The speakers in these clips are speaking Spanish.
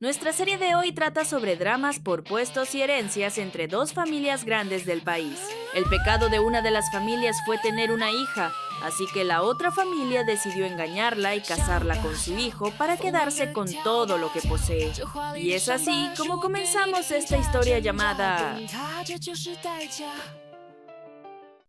Nuestra serie de hoy trata sobre dramas por puestos y herencias entre dos familias grandes del país. El pecado de una de las familias fue tener una hija, así que la otra familia decidió engañarla y casarla con su hijo para quedarse con todo lo que posee. Y es así como comenzamos esta historia llamada...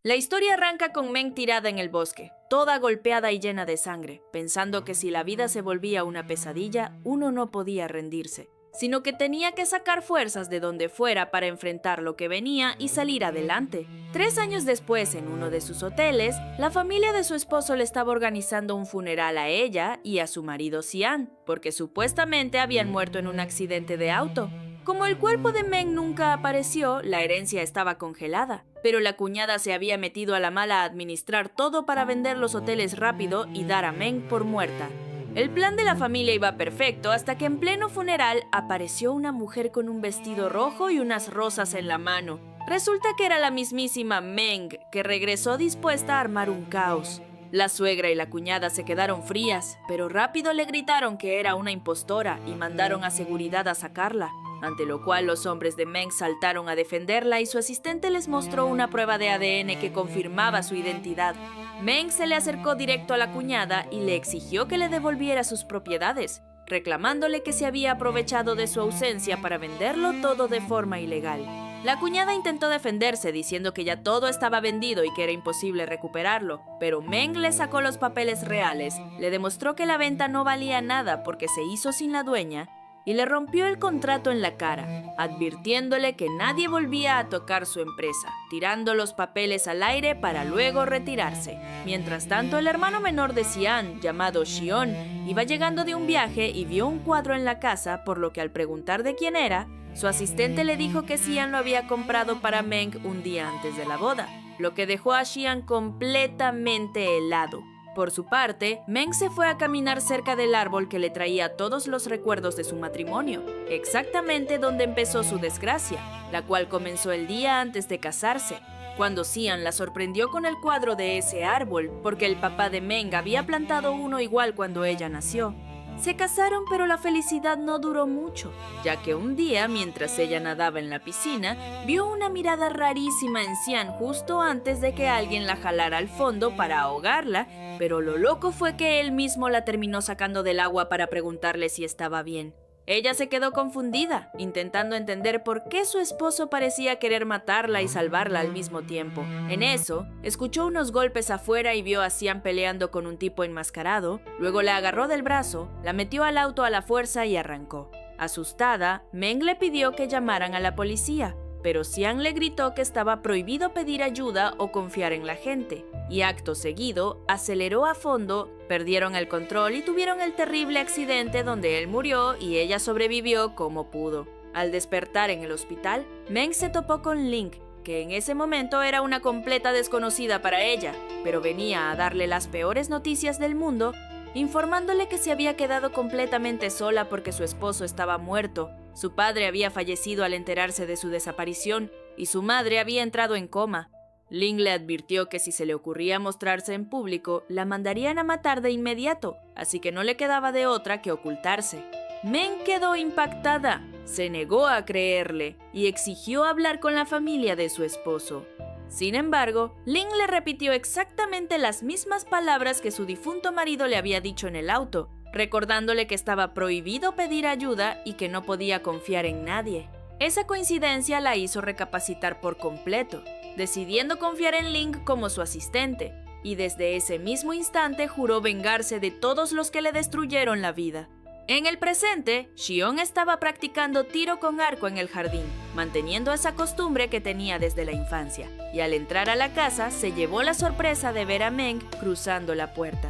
La historia arranca con Meng tirada en el bosque, toda golpeada y llena de sangre, pensando que si la vida se volvía una pesadilla, uno no podía rendirse, sino que tenía que sacar fuerzas de donde fuera para enfrentar lo que venía y salir adelante. 3 años después, en uno de sus hoteles, la familia de su esposo le estaba organizando un funeral a ella y a su marido Xian, porque supuestamente habían muerto en un accidente de auto. Como el cuerpo de Meng nunca apareció, la herencia estaba congelada, pero la cuñada se había metido a la mala a administrar todo para vender los hoteles rápido y dar a Meng por muerta. El plan de la familia iba perfecto hasta que en pleno funeral apareció una mujer con un vestido rojo y unas rosas en la mano. Resulta que era la mismísima Meng, que regresó dispuesta a armar un caos. La suegra y la cuñada se quedaron frías, pero rápido le gritaron que era una impostora y mandaron a seguridad a sacarla, ante lo cual los hombres de Meng saltaron a defenderla y su asistente les mostró una prueba de ADN que confirmaba su identidad. Meng se le acercó directo a la cuñada y le exigió que le devolviera sus propiedades, reclamándole que se había aprovechado de su ausencia para venderlo todo de forma ilegal. La cuñada intentó defenderse diciendo que ya todo estaba vendido y que era imposible recuperarlo, pero Meng le sacó los papeles reales, le demostró que la venta no valía nada porque se hizo sin la dueña y le rompió el contrato en la cara, advirtiéndole que nadie volvía a tocar su empresa, tirando los papeles al aire para luego retirarse. Mientras tanto, el hermano menor de Xian, llamado Xion, iba llegando de un viaje y vio un cuadro en la casa, por lo que al preguntar de quién era, su asistente le dijo que Xian lo había comprado para Meng un día antes de la boda, lo que dejó a Xian completamente helado. Por su parte, Meng se fue a caminar cerca del árbol que le traía todos los recuerdos de su matrimonio, exactamente donde empezó su desgracia, la cual comenzó el día antes de casarse, cuando Xian la sorprendió con el cuadro de ese árbol, porque el papá de Meng había plantado uno igual cuando ella nació. Se casaron, pero la felicidad no duró mucho, ya que un día, mientras ella nadaba en la piscina, vio una mirada rarísima en Xian justo antes de que alguien la jalara al fondo para ahogarla, pero lo loco fue que él mismo la terminó sacando del agua para preguntarle si estaba bien. Ella se quedó confundida, intentando entender por qué su esposo parecía querer matarla y salvarla al mismo tiempo. En eso, escuchó unos golpes afuera y vio a Xian peleando con un tipo enmascarado, luego la agarró del brazo, la metió al auto a la fuerza y arrancó. Asustada, Meng le pidió que llamaran a la policía, pero Xian le gritó que estaba prohibido pedir ayuda o confiar en la gente, y acto seguido aceleró a fondo, perdieron el control y tuvieron el terrible accidente donde él murió y ella sobrevivió como pudo. Al despertar en el hospital, Meng se topó con Ling, que en ese momento era una completa desconocida para ella, pero venía a darle las peores noticias del mundo, informándole que se había quedado completamente sola porque su esposo estaba muerto. Su padre había fallecido al enterarse de su desaparición y su madre había entrado en coma. Ling le advirtió que si se le ocurría mostrarse en público, la mandarían a matar de inmediato, así que no le quedaba de otra que ocultarse. Meng quedó impactada, se negó a creerle y exigió hablar con la familia de su esposo. Sin embargo, Ling le repitió exactamente las mismas palabras que su difunto marido le había dicho en el auto, recordándole que estaba prohibido pedir ayuda y que no podía confiar en nadie. Esa coincidencia la hizo recapacitar por completo, decidiendo confiar en Ling como su asistente, y desde ese mismo instante juró vengarse de todos los que le destruyeron la vida. En el presente, Xion estaba practicando tiro con arco en el jardín, manteniendo esa costumbre que tenía desde la infancia, y al entrar a la casa se llevó la sorpresa de ver a Meng cruzando la puerta.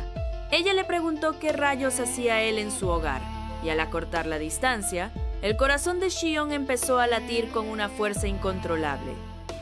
Ella le preguntó qué rayos hacía él en su hogar, y al acortar la distancia, el corazón de Xion empezó a latir con una fuerza incontrolable,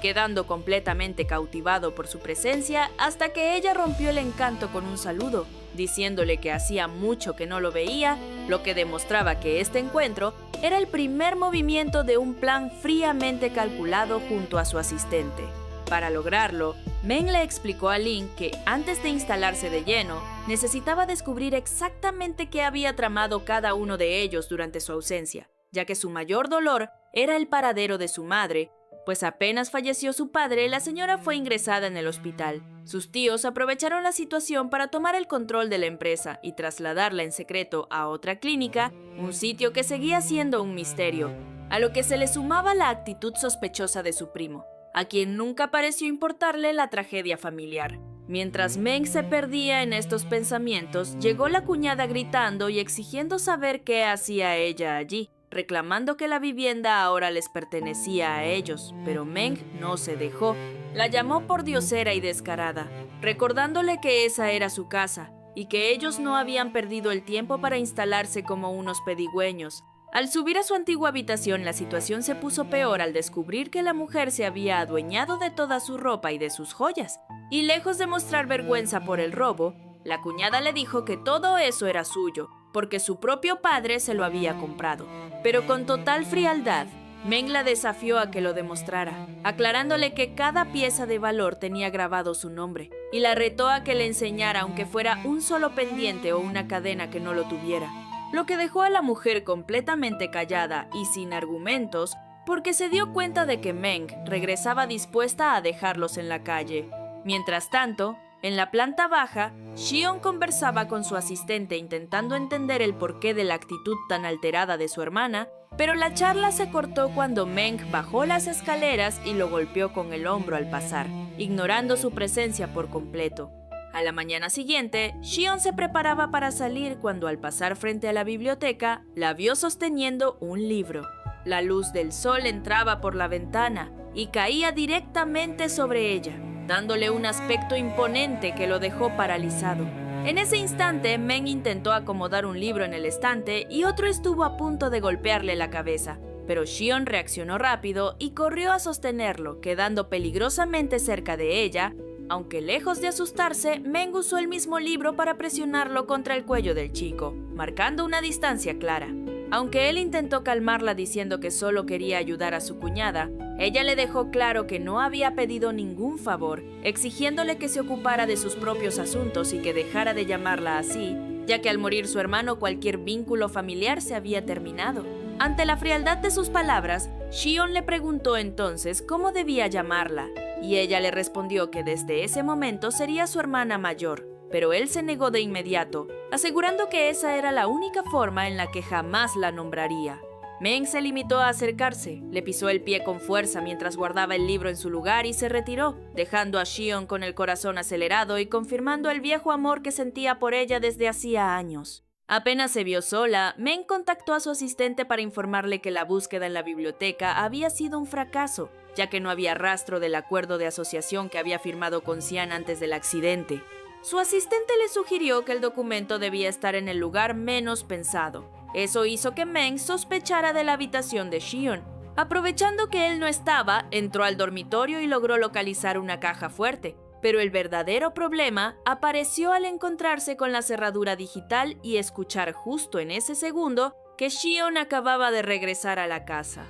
quedando completamente cautivado por su presencia hasta que ella rompió el encanto con un saludo, diciéndole que hacía mucho que no lo veía, lo que demostraba que este encuentro era el primer movimiento de un plan fríamente calculado junto a su asistente. Para lograrlo, Meng le explicó a Lin que antes de instalarse de lleno, necesitaba descubrir exactamente qué había tramado cada uno de ellos durante su ausencia, ya que su mayor dolor era el paradero de su madre, pues apenas falleció su padre, la señora fue ingresada en el hospital. Sus tíos aprovecharon la situación para tomar el control de la empresa y trasladarla en secreto a otra clínica, un sitio que seguía siendo un misterio, a lo que se le sumaba la actitud sospechosa de su primo, a quien nunca pareció importarle la tragedia familiar. Mientras Meng se perdía en estos pensamientos, llegó la cuñada gritando y exigiendo saber qué hacía ella allí, reclamando que la vivienda ahora les pertenecía a ellos, pero Meng no se dejó. La llamó por diosera y descarada, recordándole que esa era su casa y que ellos no habían perdido el tiempo para instalarse como unos pedigüeños. Al subir a su antigua habitación, la situación se puso peor al descubrir que la mujer se había adueñado de toda su ropa y de sus joyas. Y lejos de mostrar vergüenza por el robo, la cuñada le dijo que todo eso era suyo, porque su propio padre se lo había comprado. Pero con total frialdad, Meng la desafió a que lo demostrara, aclarándole que cada pieza de valor tenía grabado su nombre, y la retó a que le enseñara aunque fuera un solo pendiente o una cadena que no lo tuviera. Lo que dejó a la mujer completamente callada y sin argumentos, porque se dio cuenta de que Meng regresaba dispuesta a dejarlos en la calle. Mientras tanto, en la planta baja, Xion conversaba con su asistente intentando entender el porqué de la actitud tan alterada de su hermana, pero la charla se cortó cuando Meng bajó las escaleras y lo golpeó con el hombro al pasar, ignorando su presencia por completo. A la mañana siguiente, Xion se preparaba para salir cuando al pasar frente a la biblioteca, la vio sosteniendo un libro. La luz del sol entraba por la ventana y caía directamente sobre ella, dándole un aspecto imponente que lo dejó paralizado. En ese instante, Meng intentó acomodar un libro en el estante y otro estuvo a punto de golpearle la cabeza, pero Xion reaccionó rápido y corrió a sostenerlo, quedando peligrosamente cerca de ella. Aunque lejos de asustarse, Meng usó el mismo libro para presionarlo contra el cuello del chico, marcando una distancia clara. Aunque él intentó calmarla diciendo que solo quería ayudar a su cuñada, ella le dejó claro que no había pedido ningún favor, exigiéndole que se ocupara de sus propios asuntos y que dejara de llamarla así, ya que al morir su hermano cualquier vínculo familiar se había terminado. Ante la frialdad de sus palabras, Xion le preguntó entonces cómo debía llamarla, y ella le respondió que desde ese momento sería su hermana mayor, pero él se negó de inmediato, asegurando que esa era la única forma en la que jamás la nombraría. Meng se limitó a acercarse, le pisó el pie con fuerza mientras guardaba el libro en su lugar y se retiró, dejando a Xion con el corazón acelerado y confirmando el viejo amor que sentía por ella desde hacía años. Apenas se vio sola, Meng contactó a su asistente para informarle que la búsqueda en la biblioteca había sido un fracaso, ya que no había rastro del acuerdo de asociación que había firmado con Xian antes del accidente. Su asistente le sugirió que el documento debía estar en el lugar menos pensado. Eso hizo que Meng sospechara de la habitación de Xion. Aprovechando que él no estaba, entró al dormitorio y logró localizar una caja fuerte. Pero el verdadero problema apareció al encontrarse con la cerradura digital y escuchar justo en ese segundo que Xion acababa de regresar a la casa.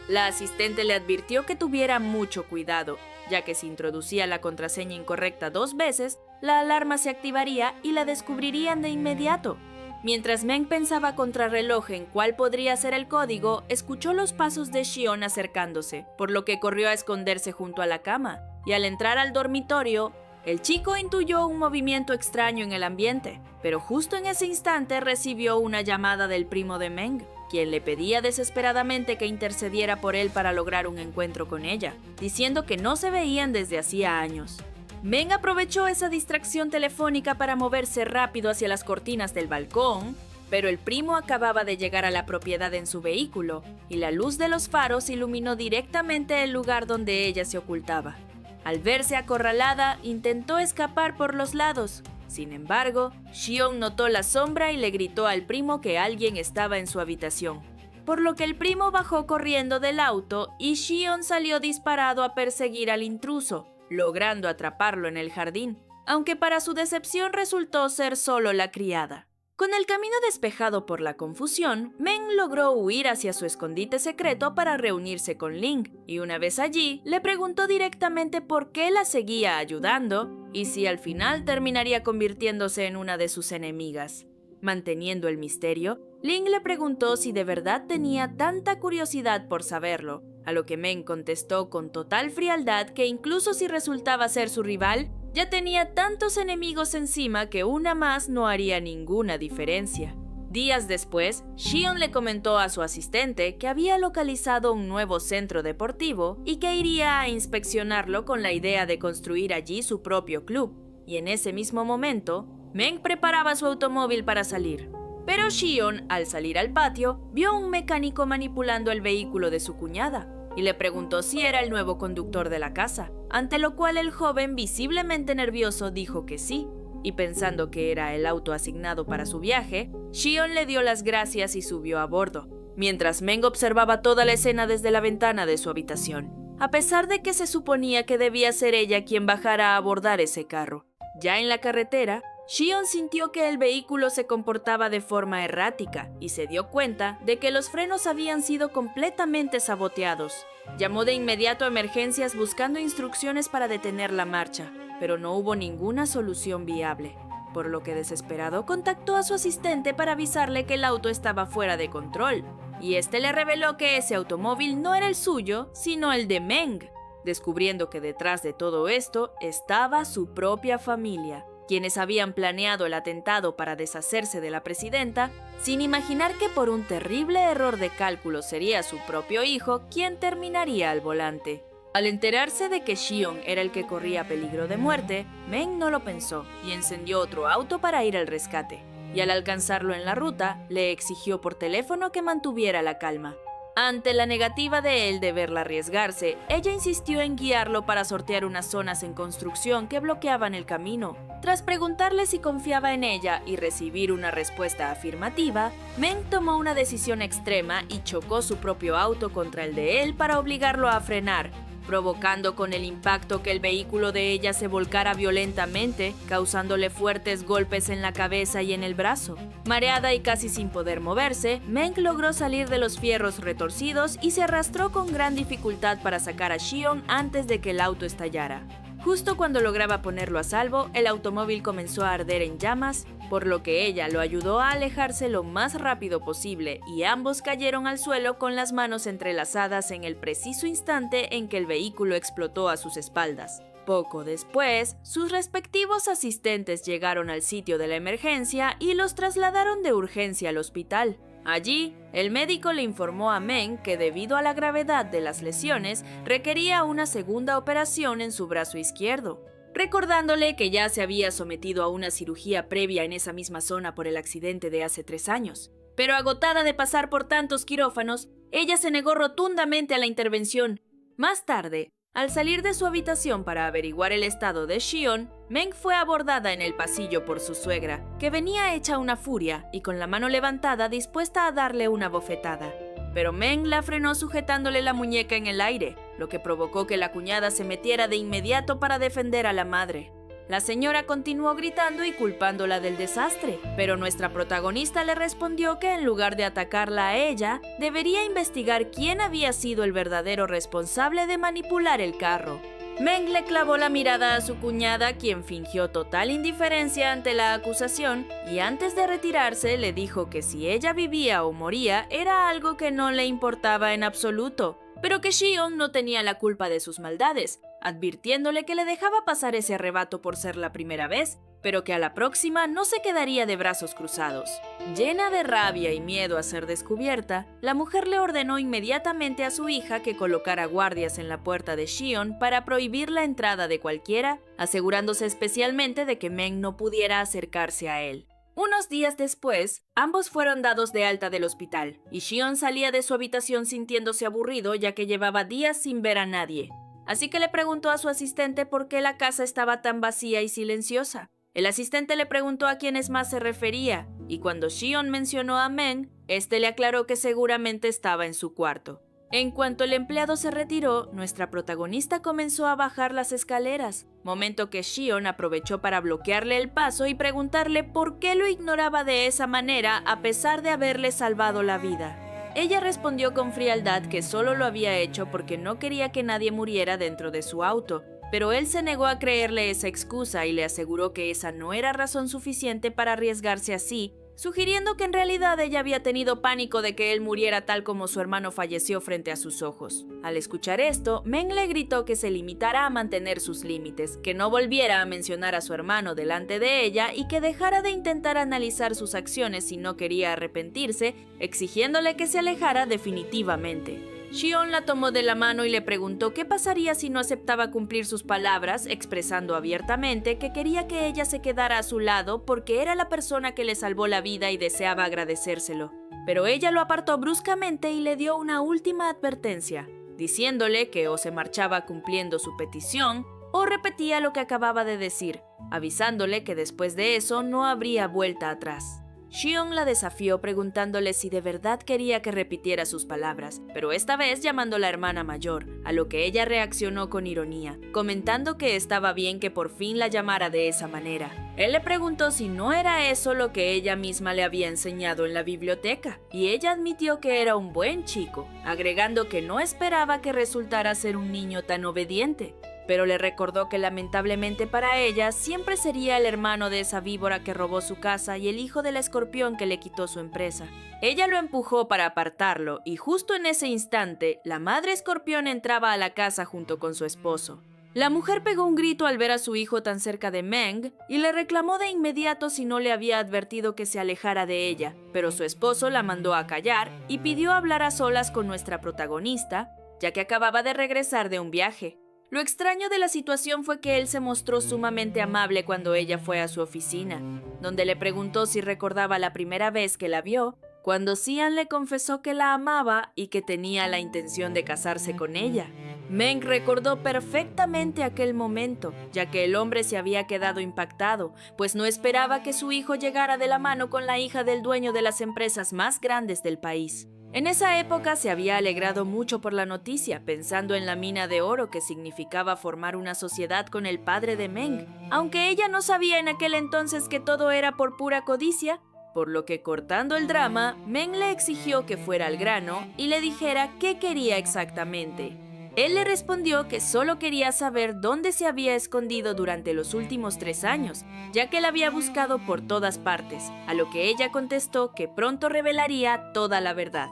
La asistente le advirtió que tuviera mucho cuidado, ya que si introducía la contraseña incorrecta 2 veces, la alarma se activaría y la descubrirían de inmediato. Mientras Meng pensaba contrarreloj en cuál podría ser el código, escuchó los pasos de Xion acercándose, por lo que corrió a esconderse junto a la cama. Y al entrar al dormitorio, el chico intuyó un movimiento extraño en el ambiente, pero justo en ese instante recibió una llamada del primo de Meng, quien le pedía desesperadamente que intercediera por él para lograr un encuentro con ella, diciendo que no se veían desde hacía años. Meng aprovechó esa distracción telefónica para moverse rápido hacia las cortinas del balcón, pero el primo acababa de llegar a la propiedad en su vehículo, y la luz de los faros iluminó directamente el lugar donde ella se ocultaba. Al verse acorralada, intentó escapar por los lados. Sin embargo, Xion notó la sombra y le gritó al primo que alguien estaba en su habitación, por lo que el primo bajó corriendo del auto y Xion salió disparado a perseguir al intruso, logrando atraparlo en el jardín, aunque para su decepción resultó ser solo la criada. Con el camino despejado por la confusión, Meng logró huir hacia su escondite secreto para reunirse con Ling, y una vez allí, le preguntó directamente por qué la seguía ayudando y si al final terminaría convirtiéndose en una de sus enemigas. Manteniendo el misterio, Ling le preguntó si de verdad tenía tanta curiosidad por saberlo, a lo que Meng contestó con total frialdad que incluso si resultaba ser su rival, ya tenía tantos enemigos encima que una más no haría ninguna diferencia. Días después, Xion le comentó a su asistente que había localizado un nuevo centro deportivo y que iría a inspeccionarlo con la idea de construir allí su propio club. Y en ese mismo momento, Meng preparaba su automóvil para salir. Pero Xion, al salir al patio, vio a un mecánico manipulando el vehículo de su cuñada y le preguntó si era el nuevo conductor de la casa, ante lo cual el joven, visiblemente nervioso, dijo que sí, y pensando que era el auto asignado para su viaje, Xion le dio las gracias y subió a bordo, mientras Meng observaba toda la escena desde la ventana de su habitación, a pesar de que se suponía que debía ser ella quien bajara a abordar ese carro. Ya en la carretera, Xion sintió que el vehículo se comportaba de forma errática y se dio cuenta de que los frenos habían sido completamente saboteados. Llamó de inmediato a emergencias buscando instrucciones para detener la marcha, pero no hubo ninguna solución viable, por lo que desesperado contactó a su asistente para avisarle que el auto estaba fuera de control, y este le reveló que ese automóvil no era el suyo, sino el de Meng, descubriendo que detrás de todo esto estaba su propia familia, quienes habían planeado el atentado para deshacerse de la presidenta, sin imaginar que por un terrible error de cálculo sería su propio hijo quien terminaría al volante. Al enterarse de que Xion era el que corría peligro de muerte, Meng no lo pensó y encendió otro auto para ir al rescate, y al alcanzarlo en la ruta, le exigió por teléfono que mantuviera la calma. Ante la negativa de él de verla arriesgarse, ella insistió en guiarlo para sortear unas zonas en construcción que bloqueaban el camino. Tras preguntarle si confiaba en ella y recibir una respuesta afirmativa, Meng tomó una decisión extrema y chocó su propio auto contra el de él para obligarlo a frenar, provocando con el impacto que el vehículo de ella se volcara violentamente, causándole fuertes golpes en la cabeza y en el brazo. Mareada y casi sin poder moverse, Meng logró salir de los fierros retorcidos y se arrastró con gran dificultad para sacar a Xion antes de que el auto estallara. Justo cuando lograba ponerlo a salvo, el automóvil comenzó a arder en llamas, por lo que ella lo ayudó a alejarse lo más rápido posible y ambos cayeron al suelo con las manos entrelazadas en el preciso instante en que el vehículo explotó a sus espaldas. Poco después, sus respectivos asistentes llegaron al sitio de la emergencia y los trasladaron de urgencia al hospital. Allí, el médico le informó a Meng que debido a la gravedad de las lesiones, requería una segunda operación en su brazo izquierdo, recordándole que ya se había sometido a una cirugía previa en esa misma zona por el accidente de hace 3 años. Pero agotada de pasar por tantos quirófanos, ella se negó rotundamente a la intervención. Más tarde, al salir de su habitación para averiguar el estado de Xion, Meng fue abordada en el pasillo por su suegra, que venía hecha una furia y con la mano levantada dispuesta a darle una bofetada. Pero Meng la frenó sujetándole la muñeca en el aire, lo que provocó que la cuñada se metiera de inmediato para defender a la madre. La señora continuó gritando y culpándola del desastre, pero nuestra protagonista le respondió que en lugar de atacarla a ella, debería investigar quién había sido el verdadero responsable de manipular el carro. Meng le clavó la mirada a su cuñada, quien fingió total indiferencia ante la acusación, y antes de retirarse le dijo que si ella vivía o moría era algo que no le importaba en absoluto, pero que Xion no tenía la culpa de sus maldades, advirtiéndole que le dejaba pasar ese arrebato por ser la primera vez, pero que a la próxima no se quedaría de brazos cruzados. Llena de rabia y miedo a ser descubierta, la mujer le ordenó inmediatamente a su hija que colocara guardias en la puerta de Xion para prohibir la entrada de cualquiera, asegurándose especialmente de que Meng no pudiera acercarse a él. Unos días después, ambos fueron dados de alta del hospital, y Xion salía de su habitación sintiéndose aburrido ya que llevaba días sin ver a nadie. Así que le preguntó a su asistente por qué la casa estaba tan vacía y silenciosa. El asistente le preguntó a quiénes más se refería, y cuando Xion mencionó a Meng, este le aclaró que seguramente estaba en su cuarto. En cuanto el empleado se retiró, nuestra protagonista comenzó a bajar las escaleras, momento que Shion aprovechó para bloquearle el paso y preguntarle por qué lo ignoraba de esa manera a pesar de haberle salvado la vida. Ella respondió con frialdad que solo lo había hecho porque no quería que nadie muriera dentro de su auto, pero él se negó a creerle esa excusa y le aseguró que esa no era razón suficiente para arriesgarse así, sugiriendo que en realidad ella había tenido pánico de que él muriera tal como su hermano falleció frente a sus ojos. Al escuchar esto, Meng le gritó que se limitara a mantener sus límites, que no volviera a mencionar a su hermano delante de ella y que dejara de intentar analizar sus acciones si no quería arrepentirse, exigiéndole que se alejara definitivamente. Shion la tomó de la mano y le preguntó qué pasaría si no aceptaba cumplir sus palabras, expresando abiertamente que quería que ella se quedara a su lado porque era la persona que le salvó la vida y deseaba agradecérselo. Pero ella lo apartó bruscamente y le dio una última advertencia, diciéndole que o se marchaba cumpliendo su petición o repetía lo que acababa de decir, avisándole que después de eso no habría vuelta atrás. Shion la desafió preguntándole si de verdad quería que repitiera sus palabras, pero esta vez llamando a la hermana mayor, a lo que ella reaccionó con ironía, comentando que estaba bien que por fin la llamara de esa manera. Él le preguntó si no era eso lo que ella misma le había enseñado en la biblioteca, y ella admitió que era un buen chico, agregando que no esperaba que resultara ser un niño tan obediente. Pero le recordó que lamentablemente para ella siempre sería el hermano de esa víbora que robó su casa y el hijo del escorpión que le quitó su empresa. Ella lo empujó para apartarlo y justo en ese instante, la madre escorpión entraba a la casa junto con su esposo. La mujer pegó un grito al ver a su hijo tan cerca de Meng y le reclamó de inmediato si no le había advertido que se alejara de ella, pero su esposo la mandó a callar y pidió hablar a solas con nuestra protagonista, ya que acababa de regresar de un viaje. Lo extraño de la situación fue que él se mostró sumamente amable cuando ella fue a su oficina, donde le preguntó si recordaba la primera vez que la vio, cuando Xian le confesó que la amaba y que tenía la intención de casarse con ella. Meng recordó perfectamente aquel momento, ya que el hombre se había quedado impactado, pues no esperaba que su hijo llegara de la mano con la hija del dueño de las empresas más grandes del país. En esa época se había alegrado mucho por la noticia, pensando en la mina de oro que significaba formar una sociedad con el padre de Meng, aunque ella no sabía en aquel entonces que todo era por pura codicia, por lo que cortando el drama, Meng le exigió que fuera al grano y le dijera qué quería exactamente. Él le respondió que solo quería saber dónde se había escondido durante los últimos 3 años, ya que la había buscado por todas partes, a lo que ella contestó que pronto revelaría toda la verdad.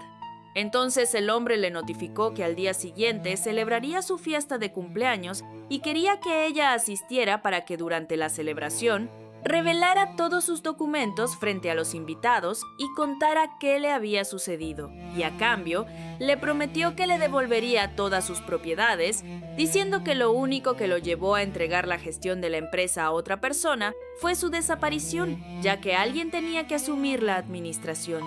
Entonces el hombre le notificó que al día siguiente celebraría su fiesta de cumpleaños y quería que ella asistiera para que durante la celebración revelara todos sus documentos frente a los invitados y contara qué le había sucedido, y a cambio le prometió que le devolvería todas sus propiedades, diciendo que lo único que lo llevó a entregar la gestión de la empresa a otra persona fue su desaparición, ya que alguien tenía que asumir la administración.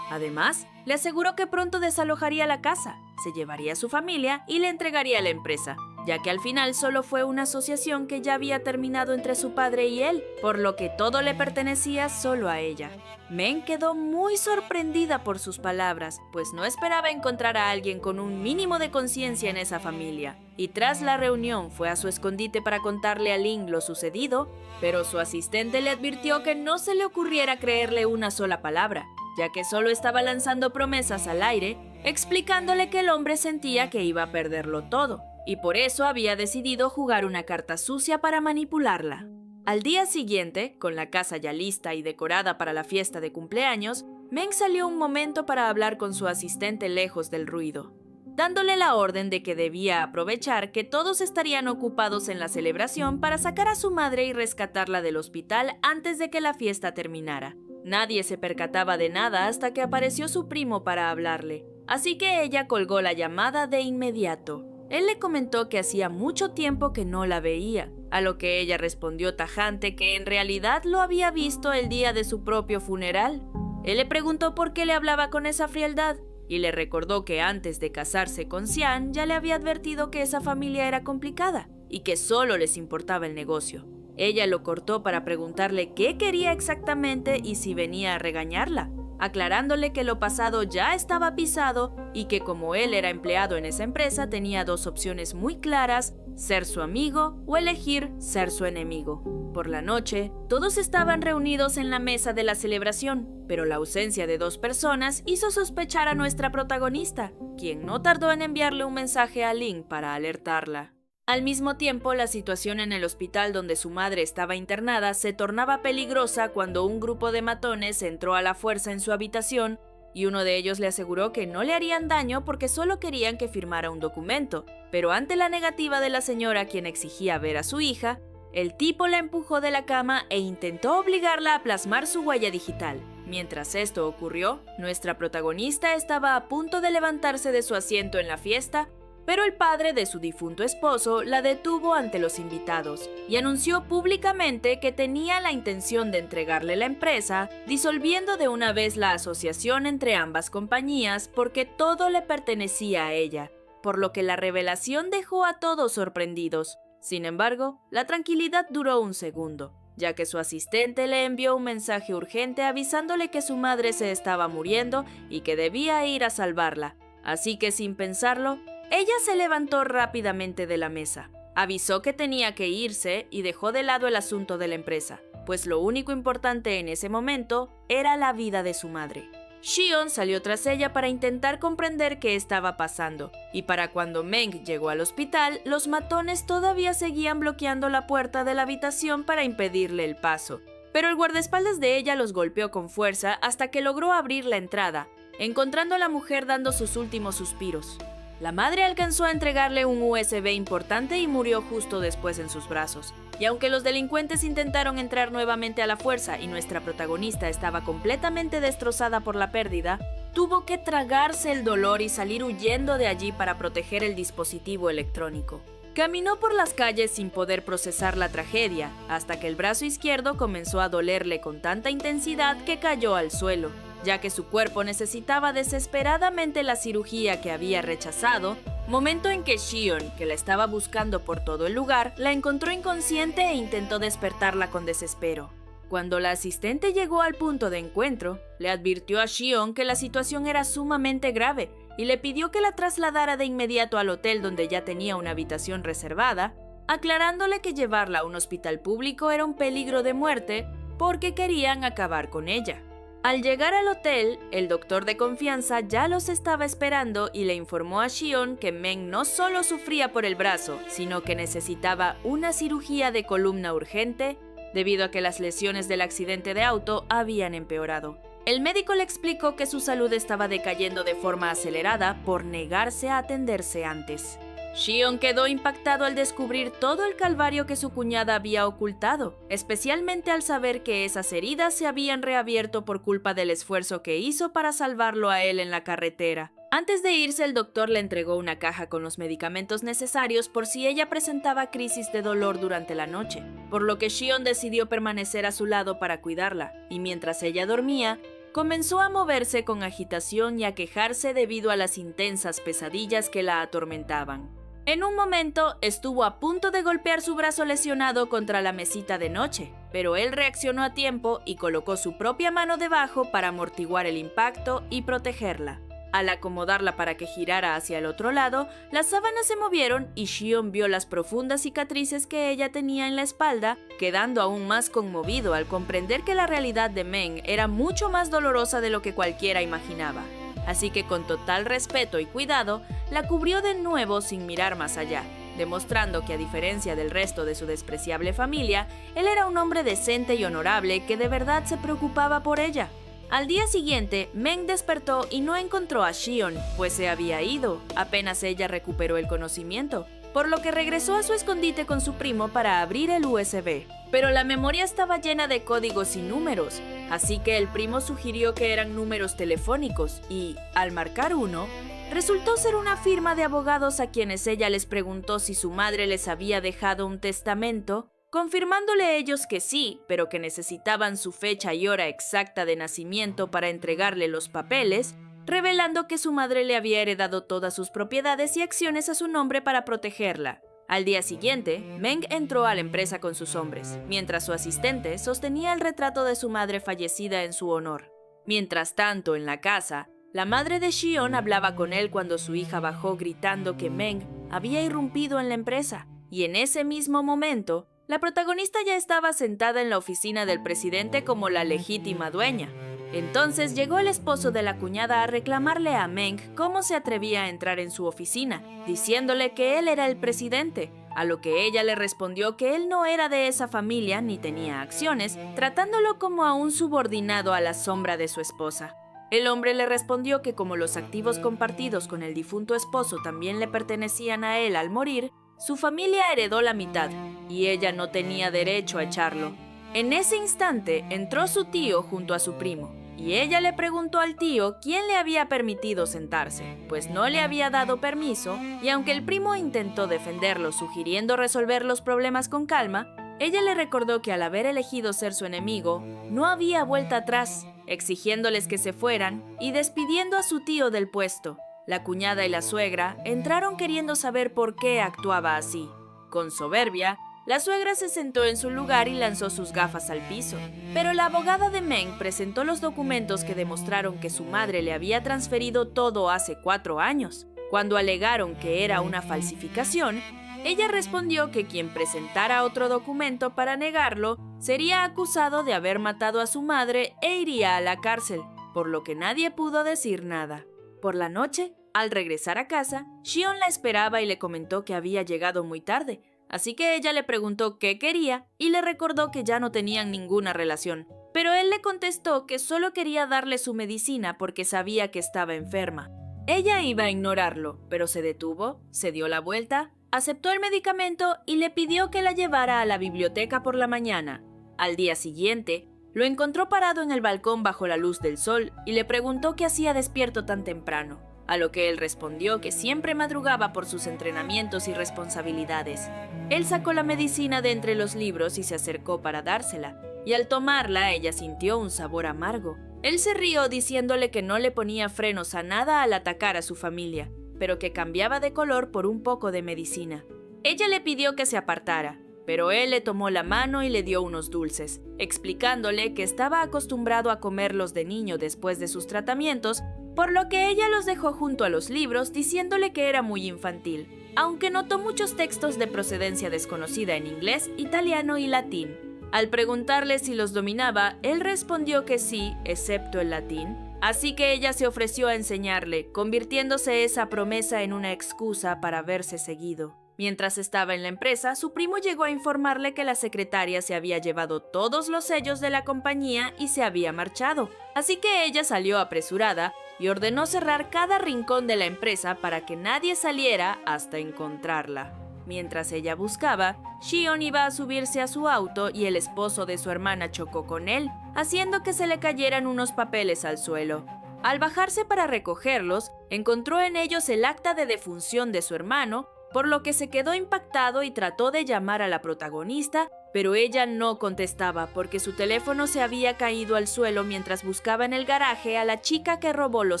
Además, le aseguró que pronto desalojaría la casa, se llevaría a su familia y le entregaría la empresa, ya que al final solo fue una asociación que ya había terminado entre su padre y él, por lo que todo le pertenecía solo a ella. Meng quedó muy sorprendida por sus palabras, pues no esperaba encontrar a alguien con un mínimo de conciencia en esa familia, y tras la reunión fue a su escondite para contarle a Ling lo sucedido, pero su asistente le advirtió que no se le ocurriera creerle una sola palabra, ya que solo estaba lanzando promesas al aire, explicándole que el hombre sentía que iba a perderlo todo, y por eso había decidido jugar una carta sucia para manipularla. Al día siguiente, con la casa ya lista y decorada para la fiesta de cumpleaños, Meng salió un momento para hablar con su asistente lejos del ruido, dándole la orden de que debía aprovechar que todos estarían ocupados en la celebración para sacar a su madre y rescatarla del hospital antes de que la fiesta terminara. Nadie se percataba de nada hasta que apareció su primo para hablarle, así que ella colgó la llamada de inmediato. Él le comentó que hacía mucho tiempo que no la veía, a lo que ella respondió tajante que en realidad lo había visto el día de su propio funeral. Él le preguntó por qué le hablaba con esa frialdad, y le recordó que antes de casarse con Xian ya le había advertido que esa familia era complicada y que solo les importaba el negocio. Ella lo cortó para preguntarle qué quería exactamente y si venía a regañarla, aclarándole que lo pasado ya estaba pisado y que como él era empleado en esa empresa tenía dos opciones muy claras: ser su amigo o elegir ser su enemigo. Por la noche, todos estaban reunidos en la mesa de la celebración, pero la ausencia de dos personas hizo sospechar a nuestra protagonista, quien no tardó en enviarle un mensaje a Lynn para alertarla. Al mismo tiempo, la situación en el hospital donde su madre estaba internada se tornaba peligrosa cuando un grupo de matones entró a la fuerza en su habitación y uno de ellos le aseguró que no le harían daño porque solo querían que firmara un documento, pero ante la negativa de la señora, quien exigía ver a su hija, el tipo la empujó de la cama e intentó obligarla a plasmar su huella digital. Mientras esto ocurrió, nuestra protagonista estaba a punto de levantarse de su asiento en la fiesta, pero el padre de su difunto esposo la detuvo ante los invitados y anunció públicamente que tenía la intención de entregarle la empresa, disolviendo de una vez la asociación entre ambas compañías porque todo le pertenecía a ella, por lo que la revelación dejó a todos sorprendidos. Sin embargo, la tranquilidad duró un segundo, ya que su asistente le envió un mensaje urgente avisándole que su madre se estaba muriendo y que debía ir a salvarla. Así que sin pensarlo, ella se levantó rápidamente de la mesa, avisó que tenía que irse y dejó de lado el asunto de la empresa, pues lo único importante en ese momento era la vida de su madre. Shion salió tras ella para intentar comprender qué estaba pasando, y para cuando Meng llegó al hospital, los matones todavía seguían bloqueando la puerta de la habitación para impedirle el paso, pero el guardaespaldas de ella los golpeó con fuerza hasta que logró abrir la entrada, encontrando a la mujer dando sus últimos suspiros. La madre alcanzó a entregarle un USB importante y murió justo después en sus brazos. Y aunque los delincuentes intentaron entrar nuevamente a la fuerza y nuestra protagonista estaba completamente destrozada por la pérdida, tuvo que tragarse el dolor y salir huyendo de allí para proteger el dispositivo electrónico. Caminó por las calles sin poder procesar la tragedia, hasta que el brazo izquierdo comenzó a dolerle con tanta intensidad que cayó al suelo, ya que su cuerpo necesitaba desesperadamente la cirugía que había rechazado, momento en que Shion, que la estaba buscando por todo el lugar, la encontró inconsciente e intentó despertarla con desespero. Cuando la asistente llegó al punto de encuentro, le advirtió a Shion que la situación era sumamente grave y le pidió que la trasladara de inmediato al hotel donde ya tenía una habitación reservada, aclarándole que llevarla a un hospital público era un peligro de muerte porque querían acabar con ella. Al llegar al hotel, el doctor de confianza ya los estaba esperando y le informó a Shion que Meng no solo sufría por el brazo, sino que necesitaba una cirugía de columna urgente debido a que las lesiones del accidente de auto habían empeorado. El médico le explicó que su salud estaba decayendo de forma acelerada por negarse a atenderse antes. Shion quedó impactado al descubrir todo el calvario que su cuñada había ocultado, especialmente al saber que esas heridas se habían reabierto por culpa del esfuerzo que hizo para salvarlo a él en la carretera. Antes de irse, el doctor le entregó una caja con los medicamentos necesarios por si ella presentaba crisis de dolor durante la noche, por lo que Shion decidió permanecer a su lado para cuidarla, y mientras ella dormía, comenzó a moverse con agitación y a quejarse debido a las intensas pesadillas que la atormentaban. En un momento estuvo a punto de golpear su brazo lesionado contra la mesita de noche, pero él reaccionó a tiempo y colocó su propia mano debajo para amortiguar el impacto y protegerla. Al acomodarla para que girara hacia el otro lado, las sábanas se movieron y Shion vio las profundas cicatrices que ella tenía en la espalda, quedando aún más conmovido al comprender que la realidad de Meng era mucho más dolorosa de lo que cualquiera imaginaba. Así que con total respeto y cuidado, la cubrió de nuevo sin mirar más allá, demostrando que a diferencia del resto de su despreciable familia, él era un hombre decente y honorable que de verdad se preocupaba por ella. Al día siguiente, Meng despertó y no encontró a Shion, pues se había ido, apenas ella recuperó el conocimiento, por lo que regresó a su escondite con su primo para abrir el USB. Pero la memoria estaba llena de códigos y números, así que el primo sugirió que eran números telefónicos y, al marcar uno, resultó ser una firma de abogados a quienes ella les preguntó si su madre les había dejado un testamento, confirmándole ellos que sí, pero que necesitaban su fecha y hora exacta de nacimiento para entregarle los papeles, revelando que su madre le había heredado todas sus propiedades y acciones a su nombre para protegerla. Al día siguiente, Meng entró a la empresa con sus hombres, mientras su asistente sostenía el retrato de su madre fallecida en su honor. Mientras tanto, en la casa, la madre de Shion hablaba con él cuando su hija bajó gritando que Meng había irrumpido en la empresa. Y en ese mismo momento, la protagonista ya estaba sentada en la oficina del presidente como la legítima dueña. Entonces llegó el esposo de la cuñada a reclamarle a Meng cómo se atrevía a entrar en su oficina, diciéndole que él era el presidente, a lo que ella le respondió que él no era de esa familia ni tenía acciones, tratándolo como a un subordinado a la sombra de su esposa. El hombre le respondió que como los activos compartidos con el difunto esposo también le pertenecían a él al morir, su familia heredó la mitad, y ella no tenía derecho a echarlo. En ese instante entró su tío junto a su primo, y ella le preguntó al tío quién le había permitido sentarse, pues no le había dado permiso, y aunque el primo intentó defenderlo sugiriendo resolver los problemas con calma, ella le recordó que al haber elegido ser su enemigo, no había vuelta atrás, exigiéndoles que se fueran y despidiendo a su tío del puesto. La cuñada y la suegra entraron queriendo saber por qué actuaba así. Con soberbia, la suegra se sentó en su lugar y lanzó sus gafas al piso. Pero la abogada de Meng presentó los documentos que demostraron que su madre le había transferido todo hace 4 años. Cuando alegaron que era una falsificación, ella respondió que quien presentara otro documento para negarlo sería acusado de haber matado a su madre e iría a la cárcel, por lo que nadie pudo decir nada. Por la noche, al regresar a casa, Shion la esperaba y le comentó que había llegado muy tarde, así que ella le preguntó qué quería y le recordó que ya no tenían ninguna relación. Pero él le contestó que solo quería darle su medicina porque sabía que estaba enferma. Ella iba a ignorarlo, pero se detuvo, se dio la vuelta, aceptó el medicamento y le pidió que la llevara a la biblioteca por la mañana. Al día siguiente, lo encontró parado en el balcón bajo la luz del sol y le preguntó qué hacía despierto tan temprano, a lo que él respondió que siempre madrugaba por sus entrenamientos y responsabilidades. Él sacó la medicina de entre los libros y se acercó para dársela, y al tomarla ella sintió un sabor amargo. Él se rió diciéndole que no le ponía frenos a nada al atacar a su familia, pero que cambiaba de color por un poco de medicina. Ella le pidió que se apartara, pero él le tomó la mano y le dio unos dulces, explicándole que estaba acostumbrado a comerlos de niño después de sus tratamientos, por lo que ella los dejó junto a los libros diciéndole que era muy infantil, aunque notó muchos textos de procedencia desconocida en inglés, italiano y latín. Al preguntarle si los dominaba, él respondió que sí, excepto el latín, así que ella se ofreció a enseñarle, convirtiéndose esa promesa en una excusa para verse seguido. Mientras estaba en la empresa, su primo llegó a informarle que la secretaria se había llevado todos los sellos de la compañía y se había marchado, así que ella salió apresurada y ordenó cerrar cada rincón de la empresa para que nadie saliera hasta encontrarla. Mientras ella buscaba, Shion iba a subirse a su auto y el esposo de su hermana chocó con él, haciendo que se le cayeran unos papeles al suelo. Al bajarse para recogerlos, encontró en ellos el acta de defunción de su hermano, por lo que se quedó impactado y trató de llamar a la protagonista, pero ella no contestaba porque su teléfono se había caído al suelo mientras buscaba en el garaje a la chica que robó los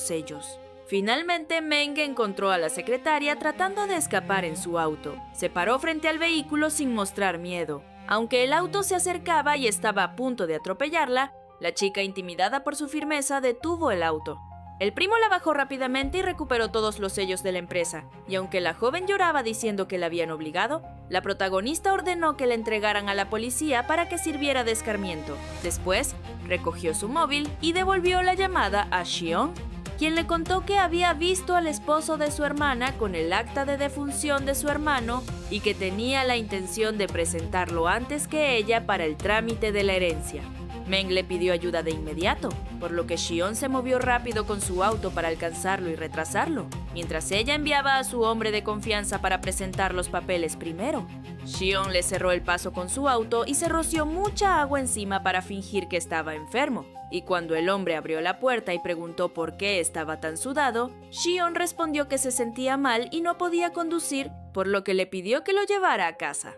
sellos. Finalmente, Meng encontró a la secretaria tratando de escapar en su auto. Se paró frente al vehículo sin mostrar miedo. Aunque el auto se acercaba y estaba a punto de atropellarla, la chica, intimidada por su firmeza, detuvo el auto. El primo la bajó rápidamente y recuperó todos los sellos de la empresa, y aunque la joven lloraba diciendo que la habían obligado, la protagonista ordenó que la entregaran a la policía para que sirviera de escarmiento. Después, recogió su móvil y devolvió la llamada a Shion, quien le contó que había visto al esposo de su hermana con el acta de defunción de su hermano y que tenía la intención de presentarlo antes que ella para el trámite de la herencia. Meng le pidió ayuda de inmediato, por lo que Shion se movió rápido con su auto para alcanzarlo y retrasarlo, mientras ella enviaba a su hombre de confianza para presentar los papeles primero. Shion le cerró el paso con su auto y se roció mucha agua encima para fingir que estaba enfermo, y cuando el hombre abrió la puerta y preguntó por qué estaba tan sudado, Shion respondió que se sentía mal y no podía conducir, por lo que le pidió que lo llevara a casa.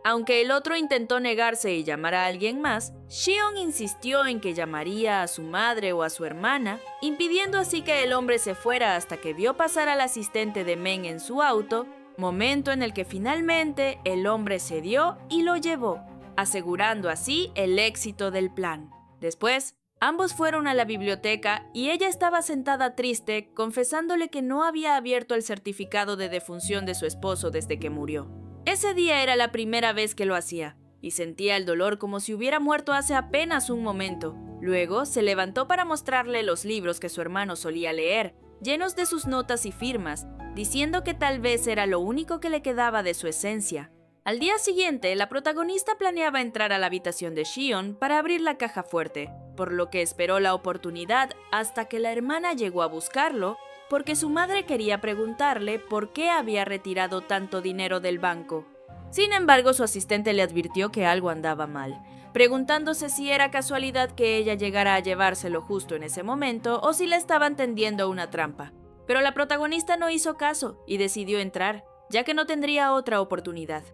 Aunque el otro intentó negarse y llamar a alguien más, Shion insistió en que llamaría a su madre o a su hermana, impidiendo así que el hombre se fuera hasta que vio pasar al asistente de Meng en su auto, momento en el que finalmente el hombre cedió y lo llevó, asegurando así el éxito del plan. Después, Ambos fueron a la biblioteca y ella estaba sentada triste, confesándole que no había abierto el certificado de defunción de su esposo desde que murió. Ese día era la primera vez que lo hacía, y sentía el dolor como si hubiera muerto hace apenas un momento. Luego se levantó para mostrarle los libros que su hermano solía leer, llenos de sus notas y firmas, diciendo que tal vez era lo único que le quedaba de su esencia. Al día siguiente, la protagonista planeaba entrar a la habitación de Shion para abrir la caja fuerte, por lo que esperó la oportunidad hasta que la hermana llegó a buscarlo, porque su madre quería preguntarle por qué había retirado tanto dinero del banco. Sin embargo, su asistente le advirtió que algo andaba mal, preguntándose si era casualidad que ella llegara a llevárselo justo en ese momento o si le estaban tendiendo una trampa. Pero la protagonista no hizo caso y decidió entrar, ya que no tendría otra oportunidad.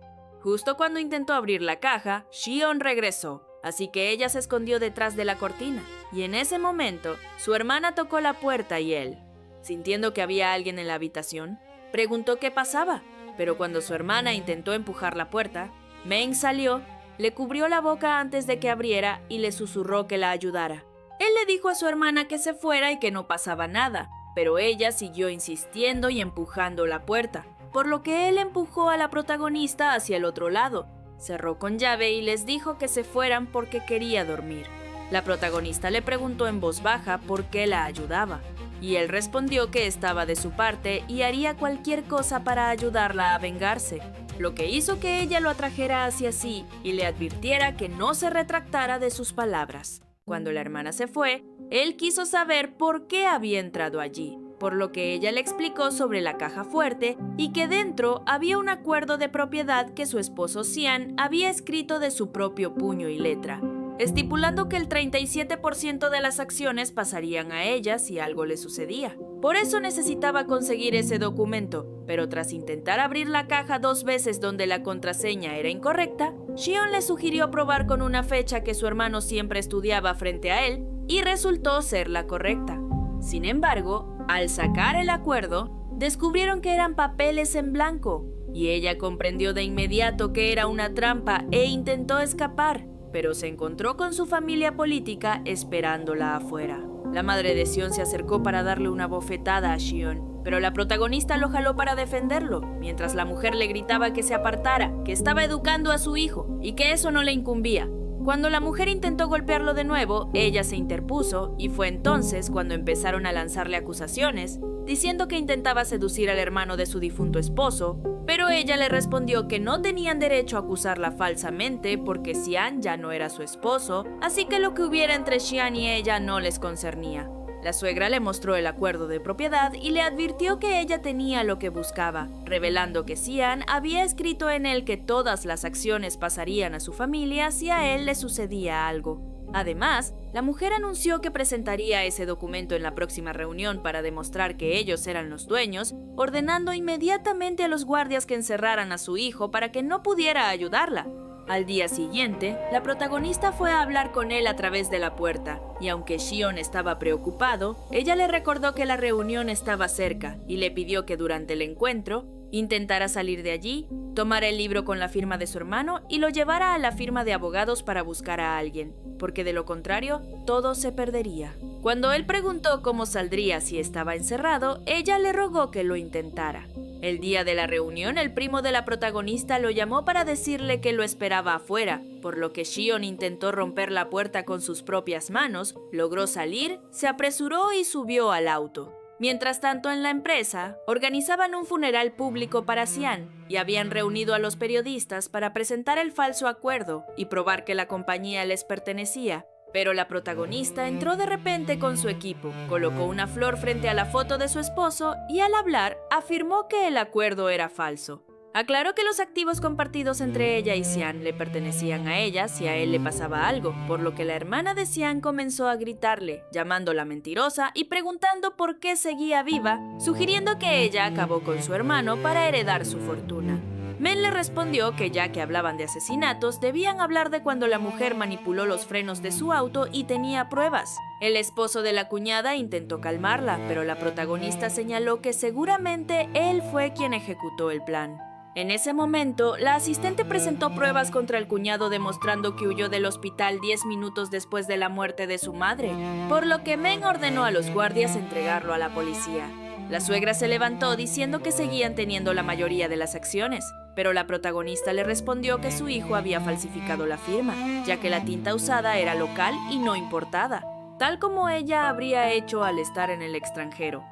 Justo cuando intentó abrir la caja, Shion regresó, así que ella se escondió detrás de la cortina, y en ese momento, su hermana tocó la puerta y él, sintiendo que había alguien en la habitación, preguntó qué pasaba, pero cuando su hermana intentó empujar la puerta, Meng salió, le cubrió la boca antes de que abriera y le susurró que la ayudara. Él le dijo a su hermana que se fuera y que no pasaba nada, pero ella siguió insistiendo y empujando la puerta, por lo que él empujó a la protagonista hacia el otro lado, cerró con llave y les dijo que se fueran porque quería dormir. La protagonista le preguntó en voz baja por qué la ayudaba, y él respondió que estaba de su parte y haría cualquier cosa para ayudarla a vengarse, lo que hizo que ella lo atrajera hacia sí y le advirtiera que no se retractara de sus palabras. Cuando la hermana se fue, él quiso saber por qué había entrado allí, por lo que ella le explicó sobre la caja fuerte y que dentro había un acuerdo de propiedad que su esposo Xian había escrito de su propio puño y letra, estipulando que el 37% de las acciones pasarían a ella si algo le sucedía. Por eso necesitaba conseguir ese documento, pero tras intentar abrir la caja 2 veces donde la contraseña era incorrecta, Shion le sugirió probar con una fecha que su hermano siempre estudiaba frente a él y resultó ser la correcta. Sin embargo, al sacar el acuerdo, descubrieron que eran papeles en blanco, y ella comprendió de inmediato que era una trampa e intentó escapar, pero se encontró con su familia política esperándola afuera. La madre de Xion se acercó para darle una bofetada a Shion, pero la protagonista lo jaló para defenderlo, mientras la mujer le gritaba que se apartara, que estaba educando a su hijo y que eso no le incumbía. Cuando la mujer intentó golpearlo de nuevo, ella se interpuso y fue entonces cuando empezaron a lanzarle acusaciones, diciendo que intentaba seducir al hermano de su difunto esposo, pero ella le respondió que no tenían derecho a acusarla falsamente porque Xian ya no era su esposo, así que lo que hubiera entre Xian y ella no les concernía. La suegra le mostró el acuerdo de propiedad y le advirtió que ella tenía lo que buscaba, revelando que Xian había escrito en él que todas las acciones pasarían a su familia si a él le sucedía algo. Además, la mujer anunció que presentaría ese documento en la próxima reunión para demostrar que ellos eran los dueños, ordenando inmediatamente a los guardias que encerraran a su hijo para que no pudiera ayudarla. Al día siguiente, la protagonista fue a hablar con él a través de la puerta, y aunque Shion estaba preocupado, ella le recordó que la reunión estaba cerca y le pidió que durante el encuentro intentara salir de allí, tomara el libro con la firma de su hermano y lo llevara a la firma de abogados para buscar a alguien, porque de lo contrario, todo se perdería. Cuando él preguntó cómo saldría si estaba encerrado, ella le rogó que lo intentara. El día de la reunión, el primo de la protagonista lo llamó para decirle que lo esperaba afuera, por lo que Shion intentó romper la puerta con sus propias manos, logró salir, se apresuró y subió al auto. Mientras tanto, en la empresa, organizaban un funeral público para Xian y habían reunido a los periodistas para presentar el falso acuerdo y probar que la compañía les pertenecía. Pero la protagonista entró de repente con su equipo, colocó una flor frente a la foto de su esposo y al hablar afirmó que el acuerdo era falso. Aclaró que los activos compartidos entre ella y Xian le pertenecían a ella si a él le pasaba algo, por lo que la hermana de Xian comenzó a gritarle, llamándola mentirosa y preguntando por qué seguía viva, sugiriendo que ella acabó con su hermano para heredar su fortuna. Men le respondió que ya que hablaban de asesinatos, debían hablar de cuando la mujer manipuló los frenos de su auto y tenía pruebas. El esposo de la cuñada intentó calmarla, pero la protagonista señaló que seguramente él fue quien ejecutó el plan. En ese momento, la asistente presentó pruebas contra el cuñado demostrando que huyó del hospital 10 minutos después de la muerte de su madre, por lo que Meng ordenó a los guardias entregarlo a la policía. La suegra se levantó diciendo que seguían teniendo la mayoría de las acciones, pero la protagonista le respondió que su hijo había falsificado la firma, ya que la tinta usada era local y no importada, tal como ella habría hecho al estar en el extranjero.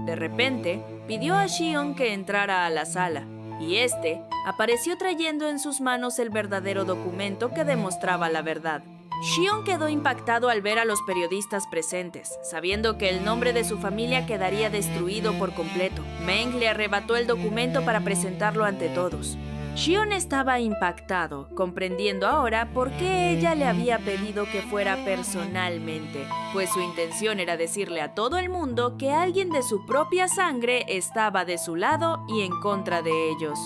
De repente, pidió a Xion que entrara a la sala, y este apareció trayendo en sus manos el verdadero documento que demostraba la verdad. Xion quedó impactado al ver a los periodistas presentes, sabiendo que el nombre de su familia quedaría destruido por completo. Meng le arrebató el documento para presentarlo ante todos. Xion estaba impactado, comprendiendo ahora por qué ella le había pedido que fuera personalmente, pues su intención era decirle a todo el mundo que alguien de su propia sangre estaba de su lado y en contra de ellos.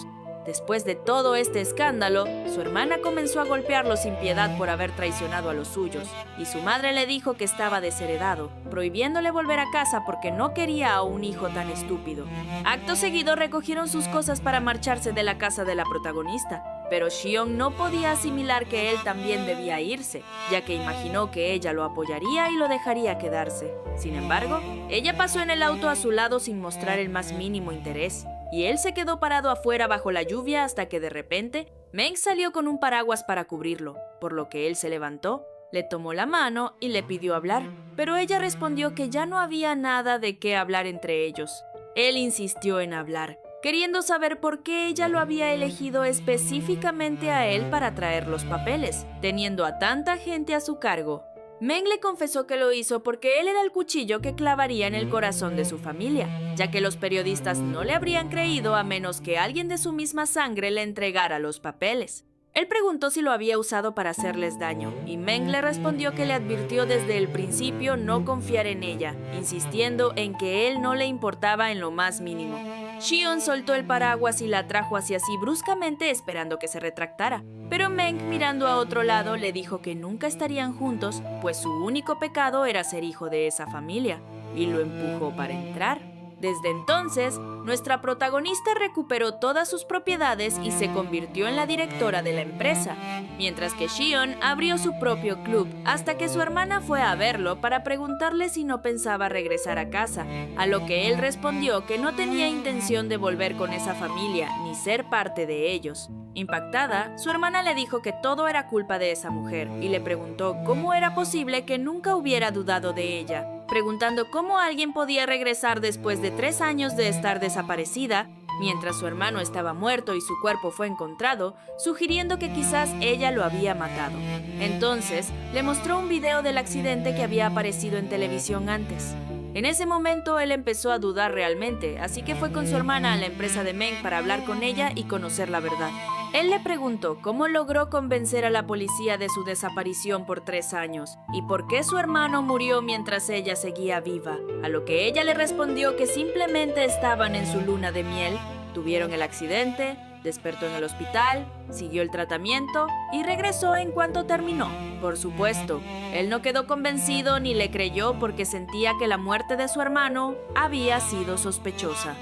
Después de todo este escándalo, su hermana comenzó a golpearlo sin piedad por haber traicionado a los suyos, y su madre le dijo que estaba desheredado, prohibiéndole volver a casa porque no quería a un hijo tan estúpido. Acto seguido recogieron sus cosas para marcharse de la casa de la protagonista, pero Xion no podía asimilar que él también debía irse, ya que imaginó que ella lo apoyaría y lo dejaría quedarse. Sin embargo, ella pasó en el auto a su lado sin mostrar el más mínimo interés, y él se quedó parado afuera bajo la lluvia hasta que de repente Meng salió con un paraguas para cubrirlo, por lo que él se levantó, le tomó la mano y le pidió hablar, pero ella respondió que ya no había nada de qué hablar entre ellos. Él insistió en hablar, queriendo saber por qué ella lo había elegido específicamente a él para traer los papeles, teniendo a tanta gente a su cargo. Meng le confesó que lo hizo porque él era el cuchillo que clavaría en el corazón de su familia, ya que los periodistas no le habrían creído a menos que alguien de su misma sangre le entregara los papeles. Él preguntó si lo había usado para hacerles daño, y Meng le respondió que le advirtió desde el principio no confiar en ella, insistiendo en que él no le importaba en lo más mínimo. Xion soltó el paraguas y la atrajo hacia sí bruscamente esperando que se retractara, pero Meng, mirando a otro lado, le dijo que nunca estarían juntos, pues su único pecado era ser hijo de esa familia, y lo empujó para entrar. Desde entonces, nuestra protagonista recuperó todas sus propiedades y se convirtió en la directora de la empresa, mientras que Xion abrió su propio club hasta que su hermana fue a verlo para preguntarle si no pensaba regresar a casa, a lo que él respondió que no tenía intención de volver con esa familia ni ser parte de ellos. Impactada, su hermana le dijo que todo era culpa de esa mujer y le preguntó cómo era posible que nunca hubiera dudado de ella, preguntando cómo alguien podía regresar después de 3 años de estar desaparecida, mientras su hermano estaba muerto y su cuerpo fue encontrado, sugiriendo que quizás ella lo había matado. Entonces, le mostró un video del accidente que había aparecido en televisión antes. En ese momento, él empezó a dudar realmente, así que fue con su hermana a la empresa de Meng para hablar con ella y conocer la verdad. Él le preguntó cómo logró convencer a la policía de su desaparición por 3 años y por qué su hermano murió mientras ella seguía viva, a lo que ella le respondió que simplemente estaban en su luna de miel, tuvieron el accidente, despertó en el hospital, siguió el tratamiento y regresó en cuanto terminó. Por supuesto, él no quedó convencido ni le creyó porque sentía que la muerte de su hermano había sido sospechosa.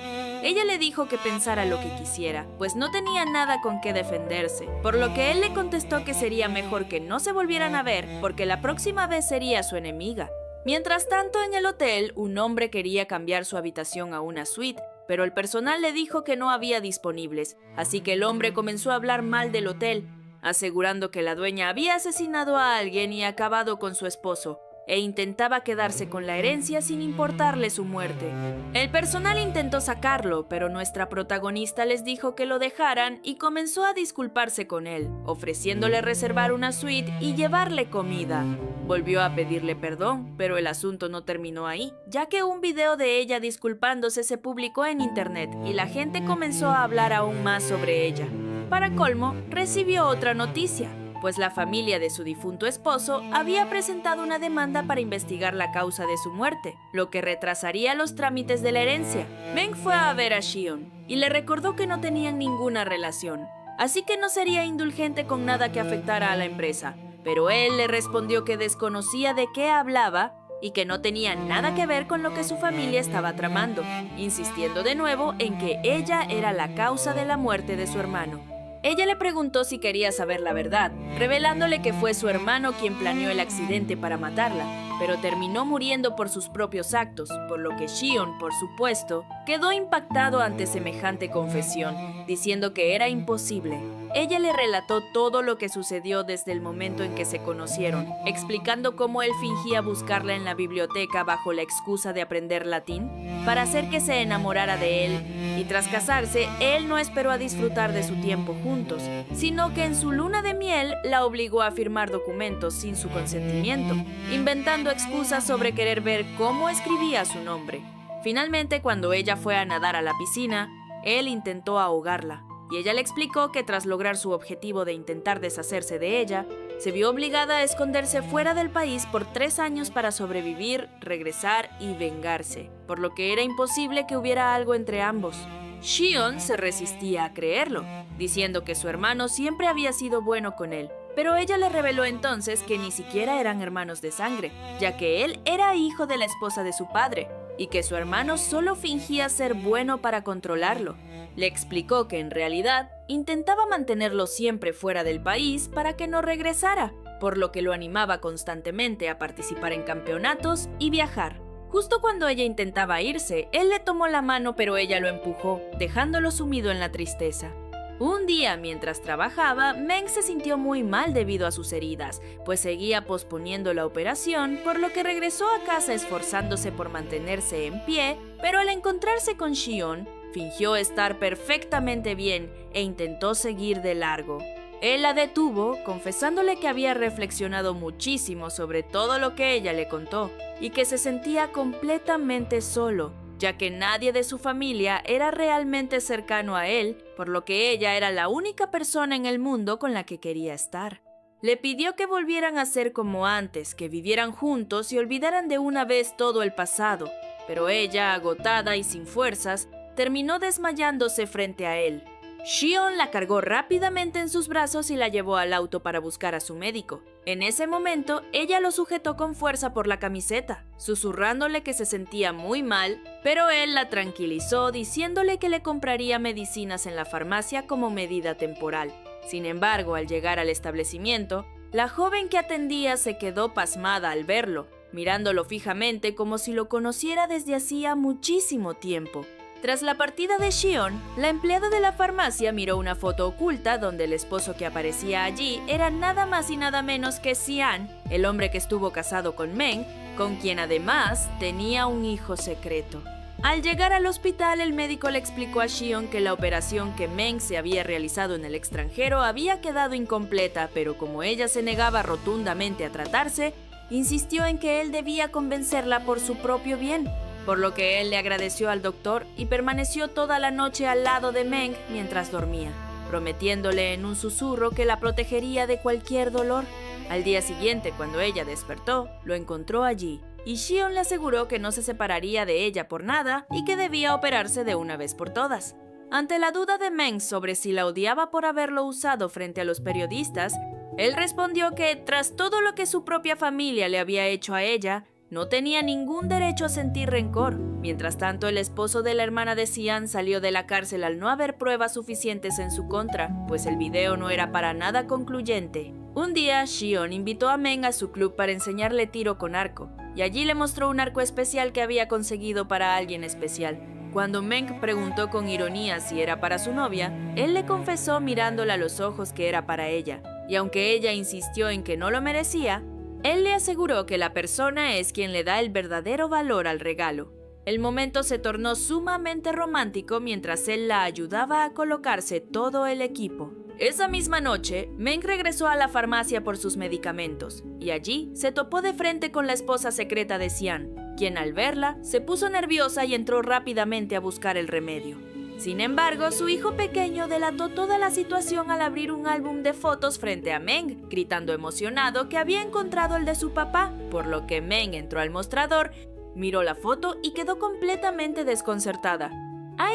Ella le dijo que pensara lo que quisiera, pues no tenía nada con qué defenderse, por lo que él le contestó que sería mejor que no se volvieran a ver porque la próxima vez sería su enemiga. Mientras tanto, en el hotel, un hombre quería cambiar su habitación a una suite, pero el personal le dijo que no había disponibles, así que el hombre comenzó a hablar mal del hotel, asegurando que la dueña había asesinado a alguien y acabado con su esposo, e intentaba quedarse con la herencia sin importarle su muerte. El personal intentó sacarlo, pero nuestra protagonista les dijo que lo dejaran y comenzó a disculparse con él, ofreciéndole reservar una suite y llevarle comida. Volvió a pedirle perdón, pero el asunto no terminó ahí, ya que un video de ella disculpándose se publicó en internet y la gente comenzó a hablar aún más sobre ella. Para colmo, recibió otra noticia, pues la familia de su difunto esposo había presentado una demanda para investigar la causa de su muerte, lo que retrasaría los trámites de la herencia. Meng fue a ver a Xion y le recordó que no tenían ninguna relación, así que no sería indulgente con nada que afectara a la empresa, pero él le respondió que desconocía de qué hablaba y que no tenía nada que ver con lo que su familia estaba tramando, insistiendo de nuevo en que ella era la causa de la muerte de su hermano. Ella le preguntó si quería saber la verdad, revelándole que fue su hermano quien planeó el accidente para matarla, pero terminó muriendo por sus propios actos, por lo que Shion, por supuesto, quedó impactado ante semejante confesión, diciendo que era imposible. Ella le relató todo lo que sucedió desde el momento en que se conocieron, explicando cómo él fingía buscarla en la biblioteca bajo la excusa de aprender latín, para hacer que se enamorara de él, y tras casarse, él no esperó a disfrutar de su tiempo juntos, sino que en su luna de miel la obligó a firmar documentos sin su consentimiento, inventando excusas sobre querer ver cómo escribía su nombre. Finalmente, cuando ella fue a nadar a la piscina, él intentó ahogarla, y ella le explicó que tras lograr su objetivo de intentar deshacerse de ella, se vio obligada a esconderse fuera del país por 3 años para sobrevivir, regresar y vengarse, por lo que era imposible que hubiera algo entre ambos. Shion se resistía a creerlo, diciendo que su hermano siempre había sido bueno con él, pero ella le reveló entonces que ni siquiera eran hermanos de sangre, ya que él era hijo de la esposa de su padre, y que su hermano solo fingía ser bueno para controlarlo. Le explicó que en realidad intentaba mantenerlo siempre fuera del país para que no regresara, por lo que lo animaba constantemente a participar en campeonatos y viajar. Justo cuando ella intentaba irse, él le tomó la mano pero ella lo empujó, dejándolo sumido en la tristeza. Un día, mientras trabajaba, Meng se sintió muy mal debido a sus heridas, pues seguía posponiendo la operación, por lo que regresó a casa esforzándose por mantenerse en pie, pero al encontrarse con Shion, fingió estar perfectamente bien e intentó seguir de largo. Él la detuvo, confesándole que había reflexionado muchísimo sobre todo lo que ella le contó, y que se sentía completamente solo, ya que nadie de su familia era realmente cercano a él, por lo que ella era la única persona en el mundo con la que quería estar. Le pidió que volvieran a ser como antes, que vivieran juntos y olvidaran de una vez todo el pasado, pero ella, agotada y sin fuerzas, terminó desmayándose frente a él. Shion la cargó rápidamente en sus brazos y la llevó al auto para buscar a su médico. En ese momento, ella lo sujetó con fuerza por la camiseta, susurrándole que se sentía muy mal, pero él la tranquilizó diciéndole que le compraría medicinas en la farmacia como medida temporal. Sin embargo, al llegar al establecimiento, la joven que atendía se quedó pasmada al verlo, mirándolo fijamente como si lo conociera desde hacía muchísimo tiempo. Tras la partida de Shion, la empleada de la farmacia miró una foto oculta donde el esposo que aparecía allí era nada más y nada menos que Xian, el hombre que estuvo casado con Meng, con quien además tenía un hijo secreto. Al llegar al hospital, el médico le explicó a Shion que la operación que Meng se había realizado en el extranjero había quedado incompleta, pero como ella se negaba rotundamente a tratarse, insistió en que él debía convencerla por su propio bien, por lo que él le agradeció al doctor y permaneció toda la noche al lado de Meng mientras dormía, prometiéndole en un susurro que la protegería de cualquier dolor. Al día siguiente, cuando ella despertó, lo encontró allí, y Shion le aseguró que no se separaría de ella por nada y que debía operarse de una vez por todas. Ante la duda de Meng sobre si la odiaba por haberlo usado frente a los periodistas, él respondió que, tras todo lo que su propia familia le había hecho a ella, no tenía ningún derecho a sentir rencor. Mientras tanto, el esposo de la hermana de Xian salió de la cárcel al no haber pruebas suficientes en su contra, pues el video no era para nada concluyente. Un día, Shion invitó a Meng a su club para enseñarle tiro con arco, y allí le mostró un arco especial que había conseguido para alguien especial. Cuando Meng preguntó con ironía si era para su novia, él le confesó mirándola a los ojos que era para ella, y aunque ella insistió en que no lo merecía, él le aseguró que la persona es quien le da el verdadero valor al regalo. El momento se tornó sumamente romántico mientras él la ayudaba a colocarse todo el equipo. Esa misma noche, Meng regresó a la farmacia por sus medicamentos, y allí se topó de frente con la esposa secreta de Xian, quien al verla se puso nerviosa y entró rápidamente a buscar el remedio. Sin embargo, su hijo pequeño delató toda la situación al abrir un álbum de fotos frente a Meng, gritando emocionado que había encontrado el de su papá, por lo que Meng entró al mostrador, miró la foto y quedó completamente desconcertada.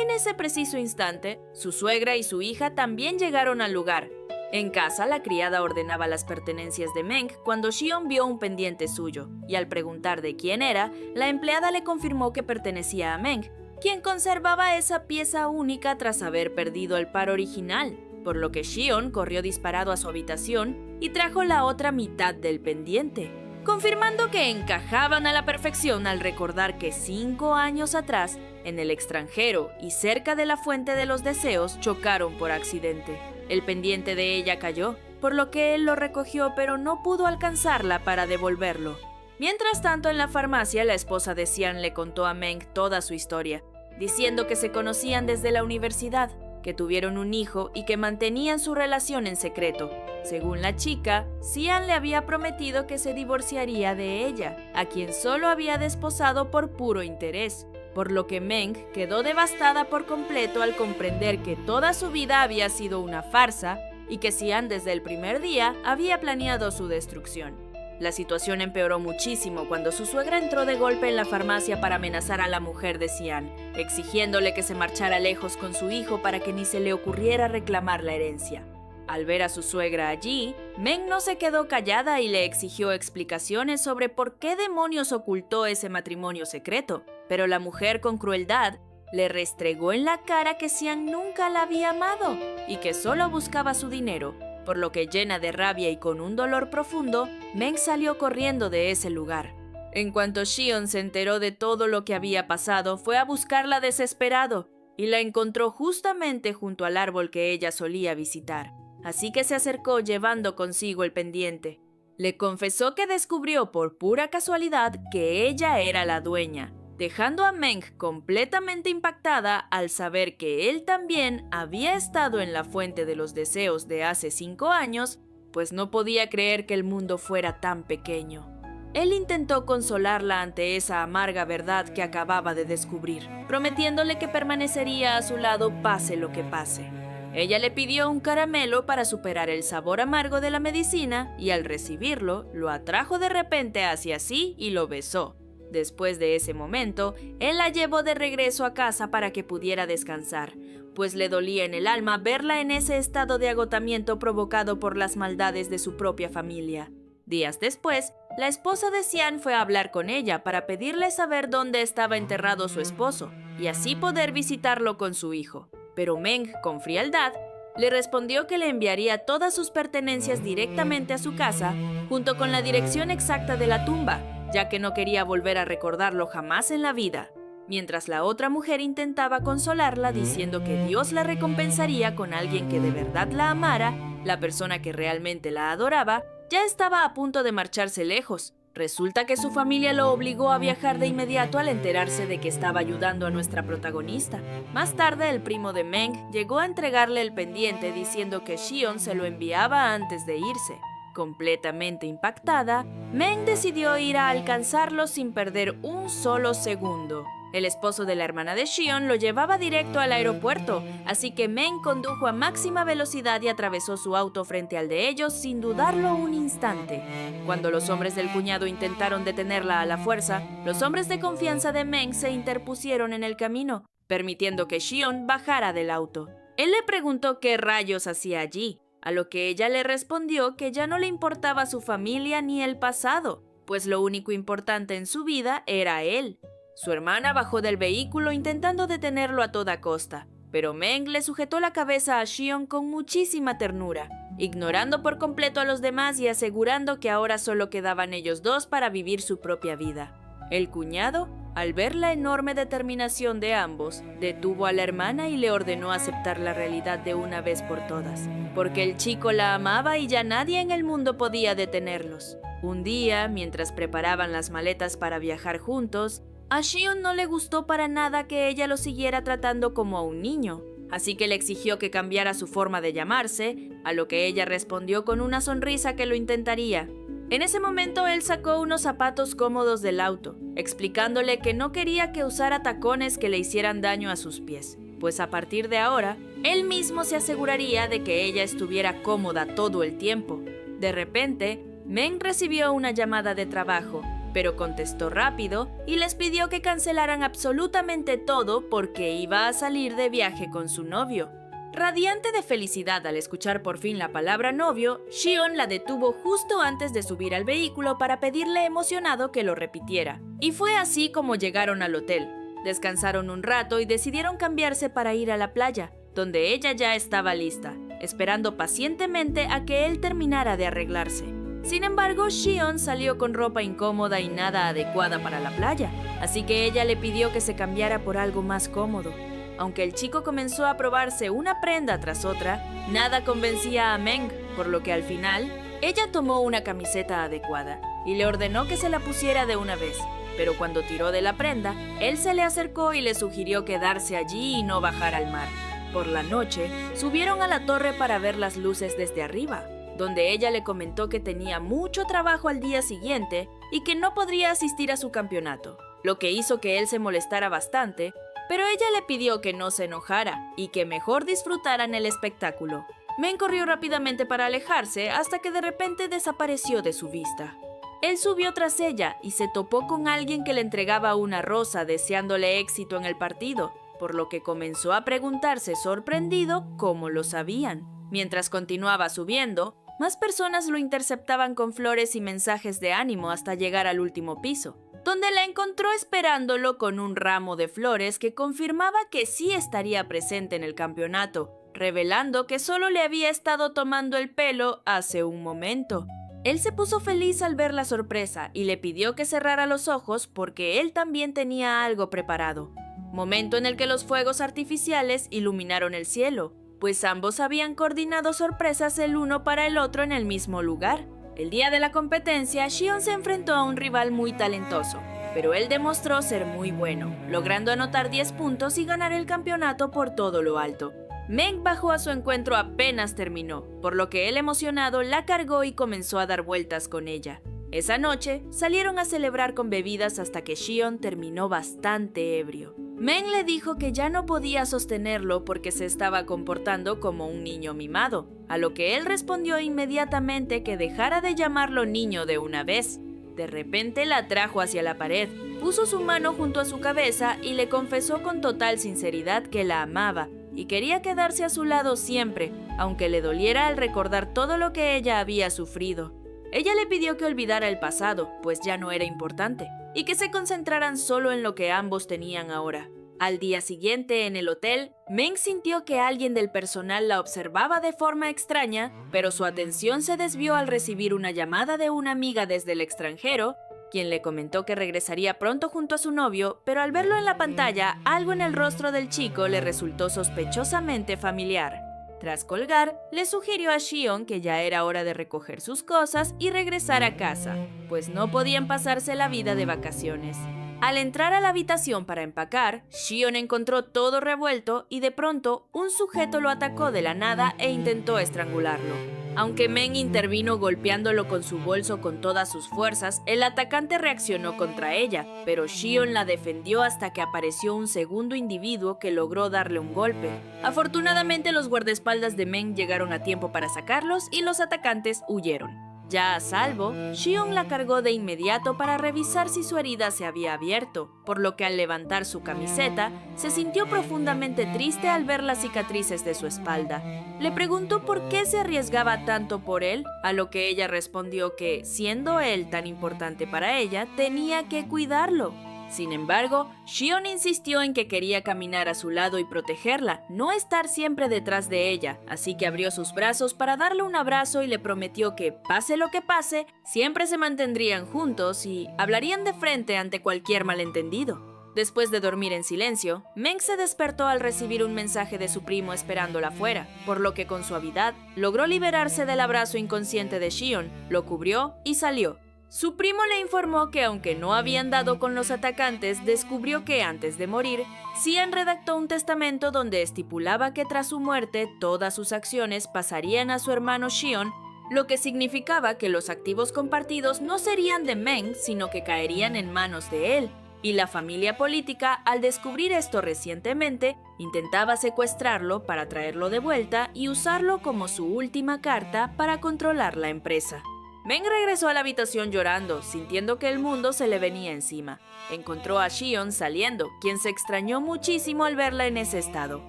En ese preciso instante, su suegra y su hija también llegaron al lugar, En casa, la criada ordenaba las pertenencias de Meng cuando Xion vio un pendiente suyo, y al preguntar de quién era, la empleada le confirmó que pertenecía a Meng, quien conservaba esa pieza única tras haber perdido el par original, por lo que Xion corrió disparado a su habitación y trajo la otra mitad del pendiente, confirmando que encajaban a la perfección al recordar que 5 años atrás, en el extranjero y cerca de la fuente de los deseos, chocaron por accidente. El pendiente de ella cayó, por lo que él lo recogió pero no pudo alcanzarla para devolverlo. Mientras tanto, en la farmacia, la esposa de Xian le contó a Meng toda su historia, diciendo que se conocían desde la universidad, que tuvieron un hijo y que mantenían su relación en secreto. Según la chica, Xian le había prometido que se divorciaría de ella, a quien solo había desposado por puro interés, por lo que Meng quedó devastada por completo al comprender que toda su vida había sido una farsa y que Xian desde el primer día había planeado su destrucción. La situación empeoró muchísimo cuando su suegra entró de golpe en la farmacia para amenazar a la mujer de Xian, exigiéndole que se marchara lejos con su hijo para que ni se le ocurriera reclamar la herencia. Al ver a su suegra allí, Meng no se quedó callada y le exigió explicaciones sobre por qué demonios ocultó ese matrimonio secreto, pero la mujer con crueldad le restregó en la cara que Xian nunca la había amado y que solo buscaba su dinero, por lo que llena de rabia y con un dolor profundo, Meng salió corriendo de ese lugar. En cuanto Xion se enteró de todo lo que había pasado, fue a buscarla desesperado y la encontró justamente junto al árbol que ella solía visitar. Así que se acercó llevando consigo el pendiente. Le confesó que descubrió por pura casualidad que ella era la dueña, dejando a Meng completamente impactada al saber que él también había estado en la fuente de los deseos de hace 5 años, pues no podía creer que el mundo fuera tan pequeño. Él intentó consolarla ante esa amarga verdad que acababa de descubrir, prometiéndole que permanecería a su lado pase lo que pase. Ella le pidió un caramelo para superar el sabor amargo de la medicina y al recibirlo, lo atrajo de repente hacia sí y lo besó. Después de ese momento, él la llevó de regreso a casa para que pudiera descansar, pues le dolía en el alma verla en ese estado de agotamiento provocado por las maldades de su propia familia. Días después, la esposa de Xian fue a hablar con ella para pedirle saber dónde estaba enterrado su esposo y así poder visitarlo con su hijo. Pero Meng, con frialdad, le respondió que le enviaría todas sus pertenencias directamente a su casa, junto con la dirección exacta de la tumba, ya que no quería volver a recordarlo jamás en la vida, mientras la otra mujer intentaba consolarla diciendo que Dios la recompensaría con alguien que de verdad la amara. La persona que realmente la adoraba ya estaba a punto de marcharse lejos. Resulta que su familia lo obligó a viajar de inmediato al enterarse de que estaba ayudando a nuestra protagonista. Más tarde, el primo de Meng llegó a entregarle el pendiente diciendo que Xion se lo enviaba antes de irse. Completamente impactada, Meng decidió ir a alcanzarlo sin perder un solo segundo. El esposo de la hermana de Xion lo llevaba directo al aeropuerto, así que Meng condujo a máxima velocidad y atravesó su auto frente al de ellos sin dudarlo un instante. Cuando los hombres del cuñado intentaron detenerla a la fuerza, los hombres de confianza de Meng se interpusieron en el camino, permitiendo que Xion bajara del auto. Él le preguntó qué rayos hacía allí, a lo que ella le respondió que ya no le importaba su familia ni el pasado, pues lo único importante en su vida era él. Su hermana bajó del vehículo intentando detenerlo a toda costa, pero Meng le sujetó la cabeza a Xion con muchísima ternura, ignorando por completo a los demás y asegurando que ahora solo quedaban ellos dos para vivir su propia vida. El cuñado, al ver la enorme determinación de ambos, detuvo a la hermana y le ordenó aceptar la realidad de una vez por todas, porque el chico la amaba y ya nadie en el mundo podía detenerlos. Un día, mientras preparaban las maletas para viajar juntos, a Xion no le gustó para nada que ella lo siguiera tratando como a un niño, así que le exigió que cambiara su forma de llamarse, a lo que ella respondió con una sonrisa que lo intentaría. En ese momento él sacó unos zapatos cómodos del auto, explicándole que no quería que usara tacones que le hicieran daño a sus pies, pues a partir de ahora, él mismo se aseguraría de que ella estuviera cómoda todo el tiempo. De repente, Meng recibió una llamada de trabajo, pero contestó rápido y les pidió que cancelaran absolutamente todo porque iba a salir de viaje con su novio. Radiante de felicidad al escuchar por fin la palabra novio, Shion la detuvo justo antes de subir al vehículo para pedirle emocionado que lo repitiera. Y fue así como llegaron al hotel. Descansaron un rato y decidieron cambiarse para ir a la playa, donde ella ya estaba lista, esperando pacientemente a que él terminara de arreglarse. Sin embargo, Shion salió con ropa incómoda y nada adecuada para la playa, así que ella le pidió que se cambiara por algo más cómodo. Aunque el chico comenzó a probarse una prenda tras otra, nada convencía a Meng, por lo que al final, ella tomó una camiseta adecuada y le ordenó que se la pusiera de una vez. Pero cuando tiró de la prenda, él se le acercó y le sugirió quedarse allí y no bajar al mar. Por la noche, subieron a la torre para ver las luces desde arriba, donde ella le comentó que tenía mucho trabajo al día siguiente y que no podría asistir a su campeonato, lo que hizo que él se molestara bastante, pero ella le pidió que no se enojara y que mejor disfrutaran el espectáculo. Meng corrió rápidamente para alejarse hasta que de repente desapareció de su vista. Él subió tras ella y se topó con alguien que le entregaba una rosa deseándole éxito en el partido, por lo que comenzó a preguntarse sorprendido cómo lo sabían. Mientras continuaba subiendo, más personas lo interceptaban con flores y mensajes de ánimo hasta llegar al último piso, donde la encontró esperándolo con un ramo de flores que confirmaba que sí estaría presente en el campeonato, revelando que solo le había estado tomando el pelo hace un momento. Él se puso feliz al ver la sorpresa y le pidió que cerrara los ojos porque él también tenía algo preparado. Momento en el que los fuegos artificiales iluminaron el cielo, pues ambos habían coordinado sorpresas el uno para el otro en el mismo lugar. El día de la competencia, Shion se enfrentó a un rival muy talentoso, pero él demostró ser muy bueno, logrando anotar 10 puntos y ganar el campeonato por todo lo alto. Meng bajó a su encuentro apenas terminó, por lo que él emocionado la cargó y comenzó a dar vueltas con ella. Esa noche, salieron a celebrar con bebidas hasta que Shion terminó bastante ebrio. Meng le dijo que ya no podía sostenerlo porque se estaba comportando como un niño mimado, a lo que él respondió inmediatamente que dejara de llamarlo niño de una vez. De repente la trajo hacia la pared, puso su mano junto a su cabeza y le confesó con total sinceridad que la amaba y quería quedarse a su lado siempre, aunque le doliera al recordar todo lo que ella había sufrido. Ella le pidió que olvidara el pasado, pues ya no era importante, y que se concentraran solo en lo que ambos tenían ahora. Al día siguiente, en el hotel, Meng sintió que alguien del personal la observaba de forma extraña, pero su atención se desvió al recibir una llamada de una amiga desde el extranjero, quien le comentó que regresaría pronto junto a su novio, pero al verlo en la pantalla, algo en el rostro del chico le resultó sospechosamente familiar. Tras colgar, le sugirió a Shion que ya era hora de recoger sus cosas y regresar a casa, pues no podían pasarse la vida de vacaciones. Al entrar a la habitación para empacar, Shion encontró todo revuelto y de pronto un sujeto lo atacó de la nada e intentó estrangularlo. Aunque Meng intervino golpeándolo con su bolso con todas sus fuerzas, el atacante reaccionó contra ella, pero Shion la defendió hasta que apareció un segundo individuo que logró darle un golpe. Afortunadamente, los guardaespaldas de Meng llegaron a tiempo para sacarlos y los atacantes huyeron. Ya a salvo, Shion la cargó de inmediato para revisar si su herida se había abierto, por lo que al levantar su camiseta, se sintió profundamente triste al ver las cicatrices de su espalda. Le preguntó por qué se arriesgaba tanto por él, a lo que ella respondió que, siendo él tan importante para ella, tenía que cuidarlo. Sin embargo, Shion insistió en que quería caminar a su lado y protegerla, no estar siempre detrás de ella, así que abrió sus brazos para darle un abrazo y le prometió que, pase lo que pase, siempre se mantendrían juntos y hablarían de frente ante cualquier malentendido. Después de dormir en silencio, Meng se despertó al recibir un mensaje de su primo esperándola afuera, por lo que con suavidad logró liberarse del abrazo inconsciente de Shion, lo cubrió y salió. Su primo le informó que aunque no habían dado con los atacantes, descubrió que antes de morir, Xian redactó un testamento donde estipulaba que tras su muerte todas sus acciones pasarían a su hermano Shion, lo que significaba que los activos compartidos no serían de Meng, sino que caerían en manos de él. Y la familia política, al descubrir esto recientemente, intentaba secuestrarlo para traerlo de vuelta y usarlo como su última carta para controlar la empresa. Meng regresó a la habitación llorando, sintiendo que el mundo se le venía encima. Encontró a Shion saliendo, quien se extrañó muchísimo al verla en ese estado.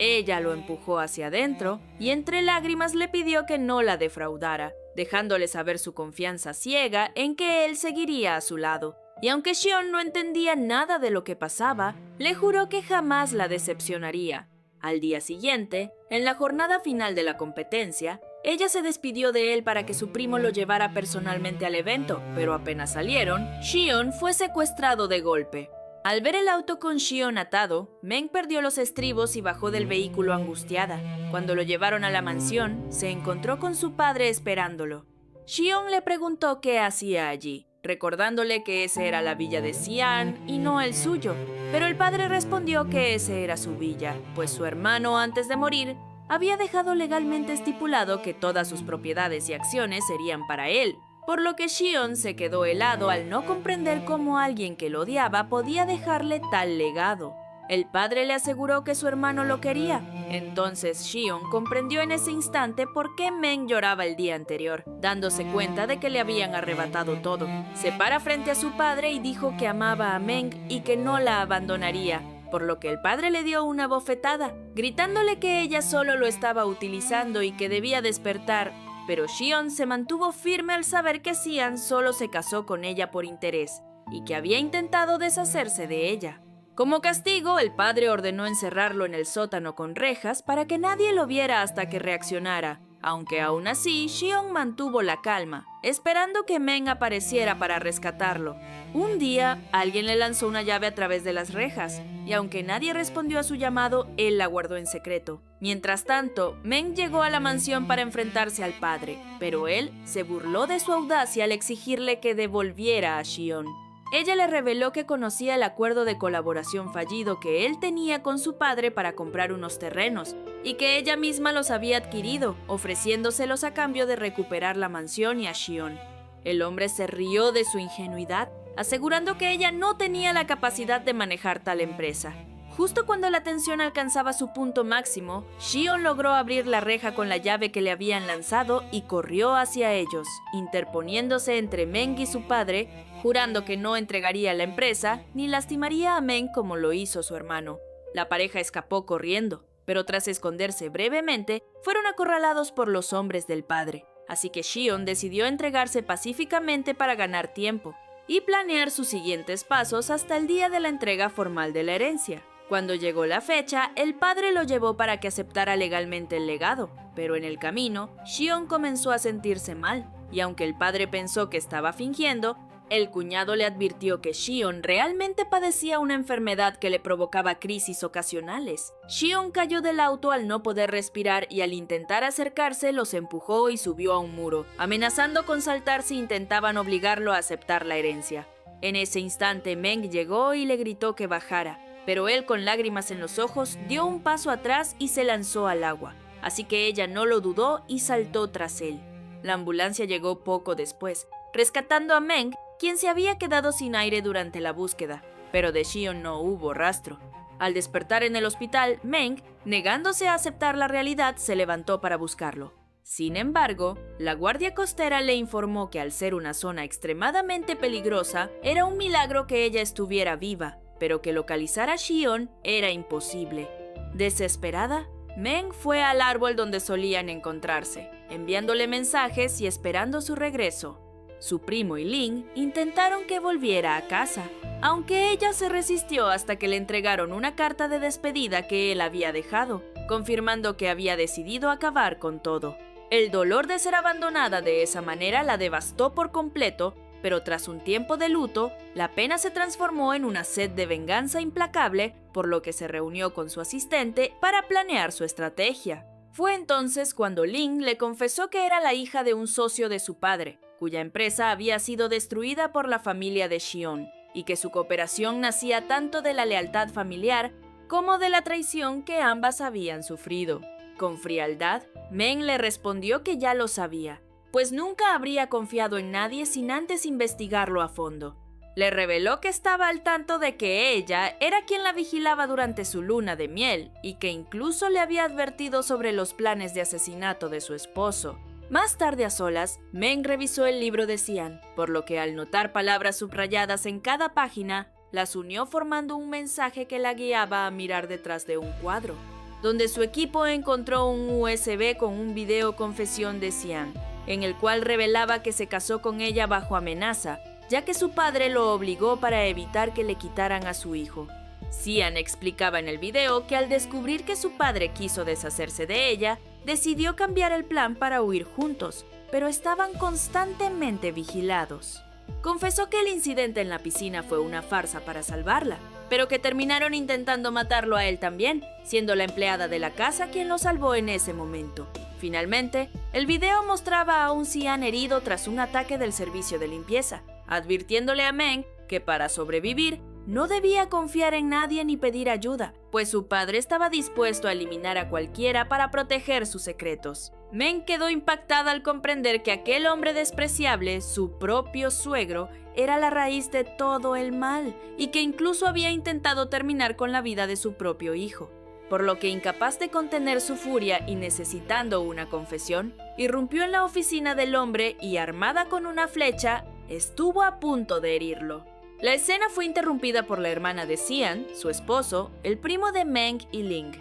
Ella lo empujó hacia adentro y entre lágrimas le pidió que no la defraudara, dejándole saber su confianza ciega en que él seguiría a su lado. Y aunque Shion no entendía nada de lo que pasaba, le juró que jamás la decepcionaría. Al día siguiente, en la jornada final de la competencia, ella se despidió de él para que su primo lo llevara personalmente al evento, pero apenas salieron, Shion fue secuestrado de golpe. Al ver el auto con Shion atado, Meng perdió los estribos y bajó del vehículo angustiada. Cuando lo llevaron a la mansión, se encontró con su padre esperándolo. Shion le preguntó qué hacía allí, recordándole que esa era la villa de Xian y no el suyo, pero el padre respondió que ese era su villa, pues su hermano antes de morir había dejado legalmente estipulado que todas sus propiedades y acciones serían para él, por lo que Shion se quedó helado al no comprender cómo alguien que lo odiaba podía dejarle tal legado. El padre le aseguró que su hermano lo quería. Entonces Shion comprendió en ese instante por qué Meng lloraba el día anterior, dándose cuenta de que le habían arrebatado todo. Se para frente a su padre y dijo que amaba a Meng y que no la abandonaría, por lo que el padre le dio una bofetada, gritándole que ella solo lo estaba utilizando y que debía despertar. Pero Shion se mantuvo firme al saber que Xian solo se casó con ella por interés y que había intentado deshacerse de ella. Como castigo, el padre ordenó encerrarlo en el sótano con rejas para que nadie lo viera hasta que reaccionara, aunque aún así Shion mantuvo la calma, esperando que Meng apareciera para rescatarlo. Un día, alguien le lanzó una llave a través de las rejas, y aunque nadie respondió a su llamado, él la guardó en secreto. Mientras tanto, Meng llegó a la mansión para enfrentarse al padre, pero él se burló de su audacia al exigirle que devolviera a Shion. Ella le reveló que conocía el acuerdo de colaboración fallido que él tenía con su padre para comprar unos terrenos, y que ella misma los había adquirido, ofreciéndoselos a cambio de recuperar la mansión y a Shion. El hombre se rió de su ingenuidad, asegurando que ella no tenía la capacidad de manejar tal empresa. Justo cuando la tensión alcanzaba su punto máximo, Shion logró abrir la reja con la llave que le habían lanzado y corrió hacia ellos, interponiéndose entre Meng y su padre, jurando que no entregaría la empresa ni lastimaría a Meng como lo hizo su hermano. La pareja escapó corriendo, pero tras esconderse brevemente, fueron acorralados por los hombres del padre. Así que Shion decidió entregarse pacíficamente para ganar tiempo y planear sus siguientes pasos hasta el día de la entrega formal de la herencia. Cuando llegó la fecha, el padre lo llevó para que aceptara legalmente el legado, pero en el camino, Shion comenzó a sentirse mal, y aunque el padre pensó que estaba fingiendo, el cuñado le advirtió que Shion realmente padecía una enfermedad que le provocaba crisis ocasionales. Shion cayó del auto al no poder respirar y al intentar acercarse los empujó y subió a un muro, amenazando con saltar si intentaban obligarlo a aceptar la herencia. En ese instante Meng llegó y le gritó que bajara, pero él con lágrimas en los ojos dio un paso atrás y se lanzó al agua, así que ella no lo dudó y saltó tras él. La ambulancia llegó poco después, rescatando a Meng, quien se había quedado sin aire durante la búsqueda, pero de Shion no hubo rastro. Al despertar en el hospital, Meng, negándose a aceptar la realidad, se levantó para buscarlo. Sin embargo, la guardia costera le informó que al ser una zona extremadamente peligrosa, era un milagro que ella estuviera viva, pero que localizar a Shion era imposible. Desesperada, Meng fue al árbol donde solían encontrarse, enviándole mensajes y esperando su regreso. Su primo y Ling intentaron que volviera a casa, aunque ella se resistió hasta que le entregaron una carta de despedida que él había dejado, confirmando que había decidido acabar con todo. El dolor de ser abandonada de esa manera la devastó por completo, pero tras un tiempo de luto, la pena se transformó en una sed de venganza implacable, por lo que se reunió con su asistente para planear su estrategia. Fue entonces cuando Ling le confesó que era la hija de un socio de su padre, cuya empresa había sido destruida por la familia de Shion, y que su cooperación nacía tanto de la lealtad familiar como de la traición que ambas habían sufrido. Con frialdad, Meng le respondió que ya lo sabía, pues nunca habría confiado en nadie sin antes investigarlo a fondo. Le reveló que estaba al tanto de que ella era quien la vigilaba durante su luna de miel y que incluso le había advertido sobre los planes de asesinato de su esposo. Más tarde a solas, Meng revisó el libro de Xian, por lo que al notar palabras subrayadas en cada página, las unió formando un mensaje que la guiaba a mirar detrás de un cuadro. donde su equipo encontró un USB con un video confesión de Xian, en el cual revelaba que se casó con ella bajo amenaza, ya que su padre lo obligó para evitar que le quitaran a su hijo. Xian explicaba en el video que al descubrir que su padre quiso deshacerse de ella, decidió cambiar el plan para huir juntos, pero estaban constantemente vigilados. Confesó que el incidente en la piscina fue una farsa para salvarla, pero que terminaron intentando matarlo a él también, siendo la empleada de la casa quien lo salvó en ese momento. Finalmente, el video mostraba a un Xian herido tras un ataque del servicio de limpieza, advirtiéndole a Meng que para sobrevivir no debía confiar en nadie ni pedir ayuda, pues su padre estaba dispuesto a eliminar a cualquiera para proteger sus secretos. Meng quedó impactada al comprender que aquel hombre despreciable, su propio suegro, era la raíz de todo el mal y que incluso había intentado terminar con la vida de su propio hijo. Por lo que, incapaz de contener su furia y necesitando una confesión, irrumpió en la oficina del hombre y, armada con una flecha, estuvo a punto de herirlo. La escena fue interrumpida por la hermana de Xian, su esposo, el primo de Meng y Ling.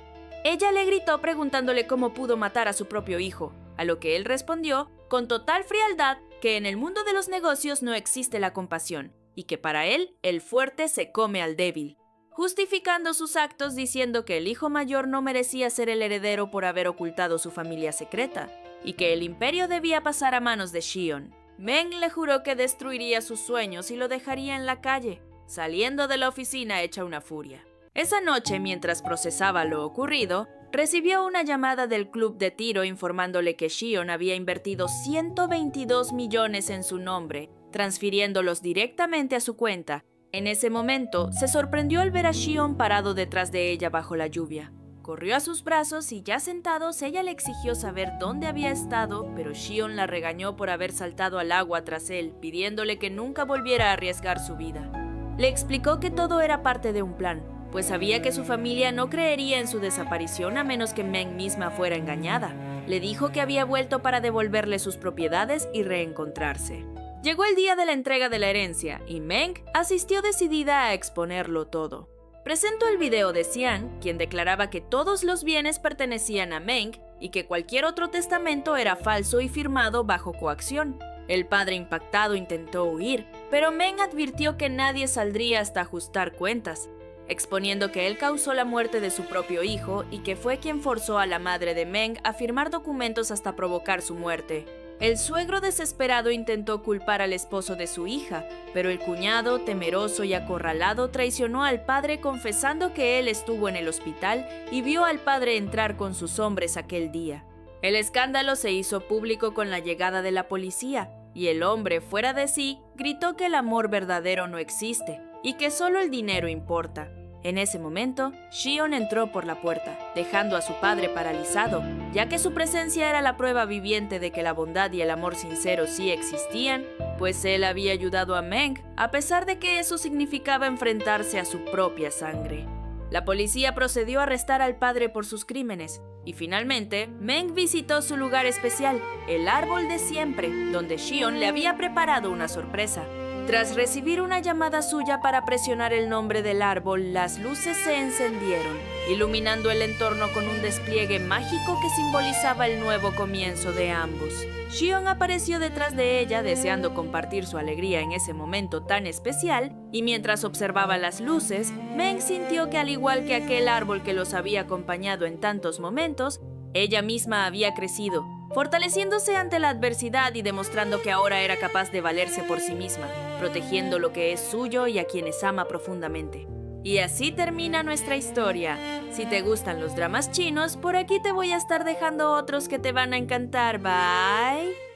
Ella le gritó preguntándole cómo pudo matar a su propio hijo, a lo que él respondió, con total frialdad, que en el mundo de los negocios no existe la compasión, y que para él, el fuerte se come al débil, justificando sus actos diciendo que el hijo mayor no merecía ser el heredero por haber ocultado su familia secreta, y que el imperio debía pasar a manos de Xion. Meng le juró que destruiría sus sueños y lo dejaría en la calle, saliendo de la oficina hecha una furia. Esa noche, mientras procesaba lo ocurrido, recibió una llamada del club de tiro informándole que Xion había invertido 122 millones en su nombre, transfiriéndolos directamente a su cuenta. En ese momento, se sorprendió al ver a Xion parado detrás de ella bajo la lluvia. Corrió a sus brazos y ya sentados ella le exigió saber dónde había estado, pero Xion la regañó por haber saltado al agua tras él, pidiéndole que nunca volviera a arriesgar su vida. Le explicó que todo era parte de un plan, pues sabía que su familia no creería en su desaparición a menos que Meng misma fuera engañada. Le dijo que había vuelto para devolverle sus propiedades y reencontrarse. Llegó el día de la entrega de la herencia y Meng asistió decidida a exponerlo todo. Presentó el video de Xian, quien declaraba que todos los bienes pertenecían a Meng y que cualquier otro testamento era falso y firmado bajo coacción. El padre impactado intentó huir, pero Meng advirtió que nadie saldría hasta ajustar cuentas, exponiendo que él causó la muerte de su propio hijo y que fue quien forzó a la madre de Meng a firmar documentos hasta provocar su muerte. El suegro desesperado intentó culpar al esposo de su hija, pero el cuñado, temeroso y acorralado, traicionó al padre confesando que él estuvo en el hospital y vio al padre entrar con sus hombres aquel día. El escándalo se hizo público con la llegada de la policía, y el hombre, fuera de sí, gritó que el amor verdadero no existe y que solo el dinero importa. En ese momento, Xion entró por la puerta, dejando a su padre paralizado, ya que su presencia era la prueba viviente de que la bondad y el amor sincero sí existían, pues él había ayudado a Meng, a pesar de que eso significaba enfrentarse a su propia sangre. La policía procedió a arrestar al padre por sus crímenes, y finalmente, Meng visitó su lugar especial, el árbol de siempre, donde Xion le había preparado una sorpresa. Tras recibir una llamada suya para presionar el nombre del árbol, las luces se encendieron, iluminando el entorno con un despliegue mágico que simbolizaba el nuevo comienzo de ambos. Xion apareció detrás de ella deseando compartir su alegría en ese momento tan especial, y mientras observaba las luces, Meng sintió que al igual que aquel árbol que los había acompañado en tantos momentos, ella misma había crecido, fortaleciéndose ante la adversidad y demostrando que ahora era capaz de valerse por sí misma, protegiendo lo que es suyo y a quienes ama profundamente. Y así termina nuestra historia. Si te gustan los dramas chinos, por aquí te voy a estar dejando otros que te van a encantar. Bye.